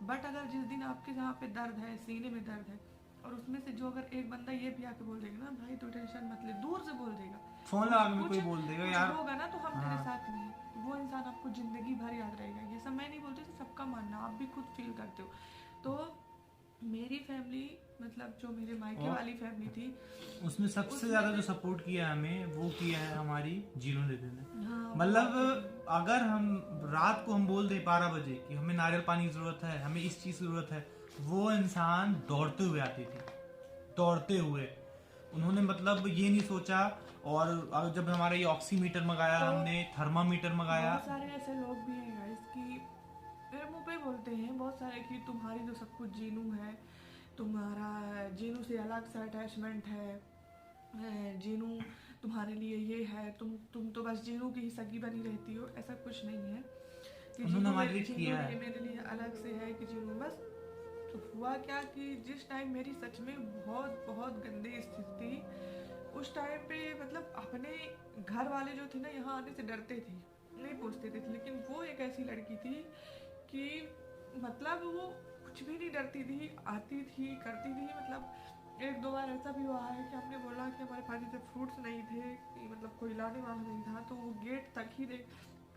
बट अगर जिस दिन आपके जहाँ पे दर्द है, सीने में दर्द है, और उसमें से जो अगर एक बंदा ये भी आके बोल देगा ना, भाई तू टेंशन मत ले, दूर से बोल देगा, फोन लगा के कोई बोल देगा यार होगा ना तो हम तेरे साथ नहीं है, वो इंसान आपको जिंदगी भर याद रहेगा। ये सब मैं नहीं बोलती, सबका मानना, आप भी खुद फील करते हो। तो मेरी फैमिली, मतलब जो मेरे मायके वाली फैमिली थी, उसमें सबसे ज्यादा जो सपोर्ट किया हमें, वो किया है हमारी जीनू दीदी ने। हाँ, मतलब अगर हम रात को हम बोल दे 12 बजे कि हमें नारियल पानी की जरूरत है, हमें इस चीज की जरूरत है, वो इंसान दौड़ते हुए आती थी, दौड़ते हुए। उन्होंने मतलब ये नहीं सोचा। और जब हमारा ये ऑक्सीमीटर मंगाया, तो हमने थर्मामीटर मंगाया। बहुत सारे ऐसे लोग भी हैं गाइस कि मेरे मुंह पे बोलते हैं बहुत सारे कि तुम्हारी जो सब कुछ जीनू है, तुम्हारा जीनू से अलग सा अटैचमेंट है, जीनू तुम्हारे लिए ये है, तुम तो बस जीनू की ही सगी बनी रहती हो। ऐसा कुछ नहीं है कि उन्होंने हमारे लिए किया है। मेरे लिए अलग से है कि जीनू बस। तो हुआ क्या कि जिस टाइम मेरी सच में बहुत बहुत गंदी स्थिति थी, उस टाइम पे मतलब अपने घर वाले जो थे ना यहाँ आने से डरते थे, नहीं पूछते थे। लेकिन वो एक ऐसी लड़की थी कि मतलब वो कुछ भी नहीं डरती थी, आती थी, करती थी। मतलब एक दो बार ऐसा भी हुआ है कि हमने बोला कि हमारे पास जैसे फ्रूट्स नहीं थे, कि मतलब कोई लाने वाला नहीं था, तो वो गेट तक ही दे,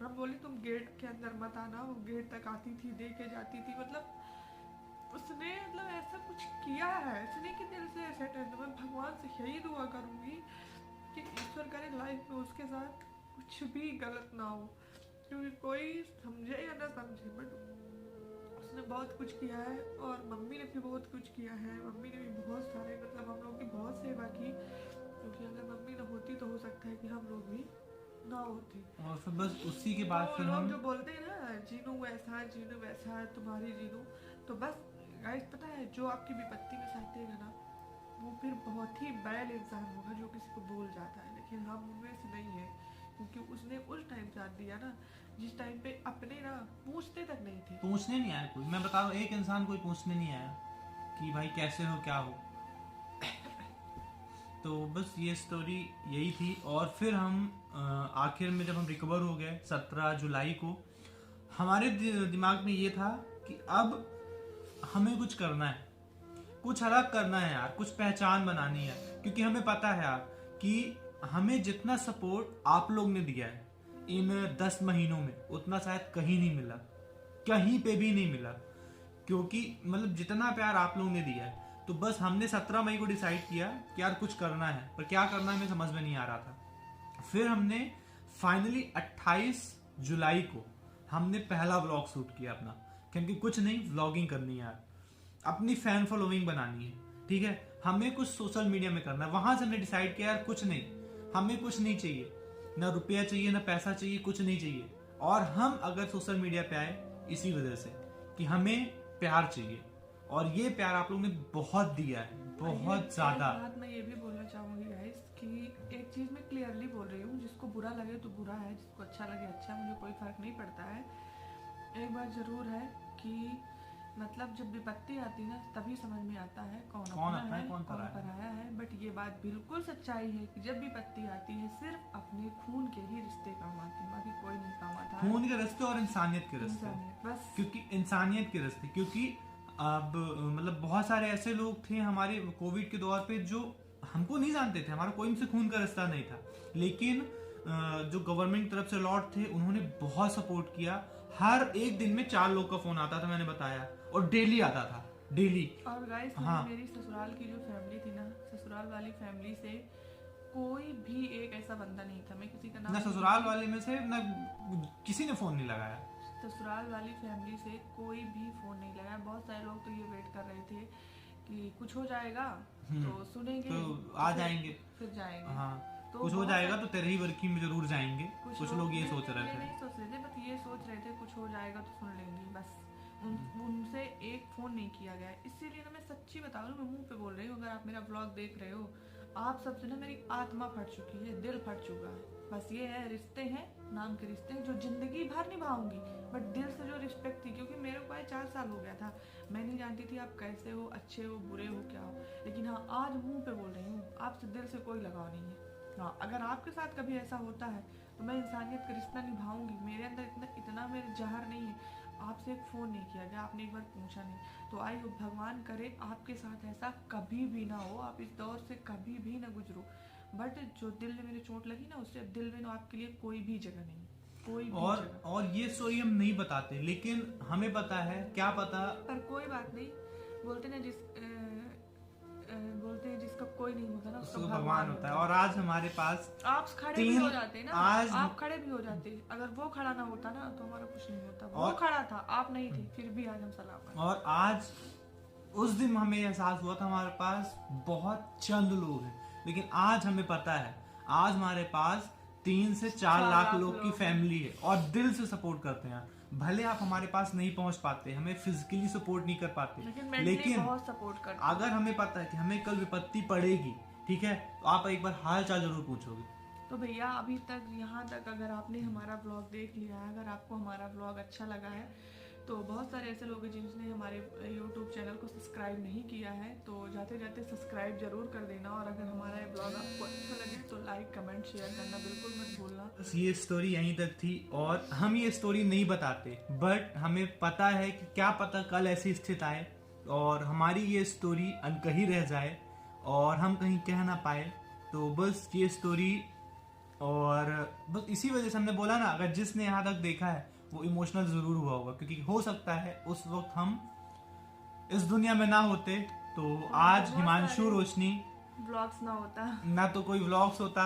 हम बोले तुम गेट के अंदर मत आना, वो गेट तक आती थी, दे के जाती थी। मतलब उसने मतलब ऐसा कुछ किया है, इसने कि दिल से ऐसे मैं भगवान से यही दुआ करूंगी कि ईश्वर करे लाइफ में उसके साथ कुछ भी गलत ना हो, क्योंकि कोई समझे या ना समझे, बट उसने बहुत कुछ किया है। और मम्मी ने भी बहुत कुछ किया है। मम्मी ने भी बहुत सारे मतलब हम लोग की बहुत सेवा की, क्योंकि अगर मम्मी ना होती तो हो सकता है कि हम लोग भी ना होती। और फिर बस उसी के बाद तो फिर लोग हम जो बोलते हैं ना जीनू वैसा है, जीनू वैसा है, तुम्हारी जीनू, तो बस गाइस पता है जो आपकी विपत्ति में साथ देगा ना, वो फिर बहुत ही बैड इंसान होगा जो किसी को भूल जाता है। लेकिन हम उनमें से नहीं है, क्योंकि उसने उस टाइम साथ दिया ना जिस टाइम पे अपने ना पूछते तक नहीं थे। पूछने नहीं आया कोई। मैं बता रहा हूँ, एक इंसान कोई पूछने नहीं आया कि भाई कैसे हो, क्या हो। तो बस ये स्टोरी यही थी। और फिर हम आखिर में जब हम रिकवर हो गए 17 जुलाई को, हमारे दिमाग में ये था कि अब हमें कुछ करना है, कुछ अलग करना है यार, कुछ पहचान बनानी है। क्योंकि हमें पता है यार कि हमें जितना सपोर्ट आप लोग ने दिया है इन 10 महीनों में, उतना शायद कहीं नहीं मिला, कहीं पे भी नहीं मिला। क्योंकि मतलब जितना प्यार आप लोगों ने दिया है, तो बस हमने 17 मई को डिसाइड किया कि यार कुछ करना है, पर क्या करना है हमें समझ में नहीं आ रहा था। फिर हमने फाइनली 28 जुलाई को हमने पहला व्लॉग शूट किया अपना, क्योंकि कुछ नहीं, व्लॉगिंग करनी है यार, अपनी फैन फॉलोइंग बनानी है, ठीक है, हमें कुछ सोशल मीडिया में करना है। वहां से हमने डिसाइड किया यार कुछ नहीं, हमें कुछ नहीं चाहिए, ना रुपया चाहिए, ना पैसा चाहिए, कुछ नहीं चाहिए। और हम अगर सोशल मीडिया पे आए इसी वजह से कि हमें प्यार चाहिए, और ये प्यार आप लोगों ने बहुत दिया है, बहुत ज्यादा। बात मैं ये भी बोलना चाहूंगी गाइस कि एक चीज मैं क्लियरली बोल रही हूँ, जिसको बुरा लगे तो बुरा है, जिसको अच्छा लगे अच्छा, मुझे कोई फर्क नहीं पड़ता है। एक बात जरूर है कि मतलब जब विपत्ति आती ना तभी समझ में आता है कौन अपना है, कौन पराया है। बट ये बात बिल्कुल सच्चाई है कि जब विपत्ति आती है सिर्फ अपने खून के ही रिश्ते काम आते हैं, बाकी कोई नहीं काम आता। खून के रिश्ते और इंसानियत के रिश्ते, बस क्योंकि इंसानियत के रिश्ते, क्योंकि अब मतलब बहुत सारे ऐसे लोग थे हमारे कोविड के दौर पे जो हमको नहीं जानते थे, हमारा कोई उनसे खून का रिश्ता नहीं था, लेकिन जो गवर्नमेंट की तरफ से लॉर्ड थे उन्होंने बहुत सपोर्ट किया। हर एक दिन में 4 लोग का फोन आता था, मैंने बताया, और डेली आता था, डेली। और गाइस हाँ, मेरी ससुराल की जो फैमिली थी ना, ससुराल वाली फैमिली से कोई भी एक ऐसा बंदा नहीं था, मैं किसी का नाम ना ससुराल वाले में से ना किसी ने फोन नहीं लगाया, ससुराल वाली फैमिली से कोई भी फोन नहीं लगाया। बहुत सारे लोग तो ये वेट कर रहे थे कि कुछ हो जाएगा तो सुनेंगे, तो आ जाएंगे, फिर जाएंगे। हाँ, तो कुछ हो जाएगा तो तेरे ही वर्किंग में जरूर जाएंगे। कुछ लोग ये सोच रहे थे, नहीं सोच रहे थे, बस ये सोच रहे थे कुछ हो जाएगा तो सुन लेंगे, बस उनसे एक फोन नहीं किया गया। इसीलिए ना मैं सच्ची बता रही हूँ, मैं मुंह पे बोल रही हूँ, अगर आप मेरा ब्लॉग देख रहे हो, आप सबसे ना मेरी आत्मा फट चुकी है, दिल फट चुका है। बस ये है, रिश्ते हैं, नाम के रिश्ते हैं जो जिंदगी भर निभाऊंगी, बट दिल से जो रिस्पेक्ट थी, क्योंकि मेरे को 4 साल हो गया था, मैं नहीं जानती थी आप कैसे हो, अच्छे हो, बुरे हो, क्या हो। लेकिन हाँ, आज मुंह पे बोल रही हूँ, आपसे दिल से कोई लगाव नहीं है। हाँ, अगर आपके साथ कभी ऐसा होता है तो मैं इंसानियत का रिश्ता निभाऊंगी। मेरे अंदर इतना मेरे जहर नहीं है। आपसे एक फ़ोन नहीं किया गया, आपने एक बार पूछा नहीं, तो आई होप भगवान करे आपके साथ ऐसा कभी भी ना हो, आप इस दौर से कभी भी ना गुजरो। बट जो दिल में मेरे चोट लगी ना, उससे दिल में ना आपके लिए कोई भी जगह नहीं, कोई भी जगह। और ये स्टोरी हम नहीं बताते, लेकिन हमें पता है, क्या पता, पर कोई बात नहीं, बोलते ना बोलते हैं जिसका कोई नहीं होता ना उसका भगवान होता है। और आज हमारे पास आप खड़े भी हो जाते ना, आप खड़े भी हो जाते, अगर वो खड़ा ना होता ना तो हमारा कुछ नहीं होता। वो खड़ा था, आप नहीं थे, फिर भी आज हम सलामत। और आज उस दिन हमें एहसास हुआ था हमारे पास बहुत चंद लोग हैं, लेकिन आज हमें पता है, आज हमारे पास 3 से 4 लाख लोग की फैमिली है और दिल से सपोर्ट करते हैं। भले आप हमारे पास नहीं पहुंच पाते, हमें फिजिकली सपोर्ट नहीं कर पाते, लेकिन बहुत सपोर्ट करते अगर हमें पता है कि हमें कल विपत्ति पड़ेगी, ठीक है, तो आप एक बार हाल चाल जरूर पूछोगे। तो भैया अभी तक यहाँ तक अगर आपने हमारा ब्लॉग देख लिया है, अगर आपको हमारा ब्लॉग अच्छा लगा है, तो बहुत सारे ऐसे लोग हैं जिन्होंने हमारे YouTube चैनल को सब्सक्राइब नहीं किया है, तो जाते जाते सब्सक्राइब जरूर कर देना। और अगर हमारा ये ब्लॉग आपको अच्छा लगे तो लाइक कमेंट शेयर करना बिल्कुल मत भूलना। ये स्टोरी यहीं तक थी और हम ये स्टोरी नहीं बताते, बट हमें पता है कि क्या पता कल ऐसी स्थिति आए और हमारी ये स्टोरी अनकही रह जाए और हम कहीं कह ना पाए। तो बस ये स्टोरी, और बस इसी वजह से हमने बोला ना, अगर जिसने यहाँ तक देखा है वो इमोशनल जरूर हुआ होगा, क्योंकि हो सकता है उस वक्त हम इस दुनिया में ना होते तो आज हिमांशु रोशनी व्लॉग्स ना होता, ना तो कोई व्लॉग्स होता,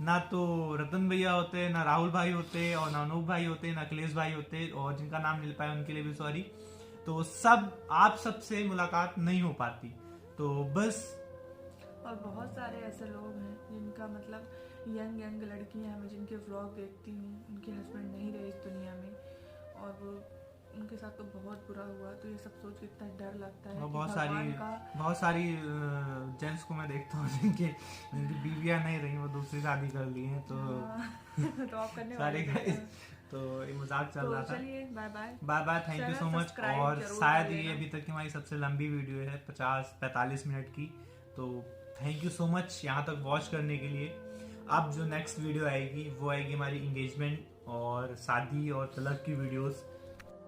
ना तो रतन भैया होते, ना राहुल भाई होते, और ना अनूप भाई होते, ना अखिलेश भाई होते, और जिनका नाम मिल पाए उनके लिए भी सॉरी। तो सब आप सबसे मुलाकात नहीं हो पाती। तो बस, और बहुत सारे ऐसे लोग हैं जिनका मतलब यंग लड़कियां मैं जिनके व्लॉग देखती हूँ, उनके हस्बैंड नहीं रहे इस दुनिया में और वो उनके साथ तो बहुत बुरा हुआ। तो ये सब सोच के इतना डर लगता है। बहुत सारी जेंट्स को मैं देखता हूँ जिनकी बीवियां नहीं रही, वो दूसरी शादी कर ली हैं। तो आप करने सारे गाइस, तो ये मजाक चल रहा था। चलिए bye bye, thank you so much. और शायद ये अभी तक की हमारी सबसे लंबी वीडियो है, 50-45 मिनट की। तो थैंक यू सो मच यहाँ तक वॉच करने के लिए। अब जो नेक्स्ट वीडियो आएगी वो आएगी हमारी इंगेजमेंट और शादी और तलाक की वीडियोस।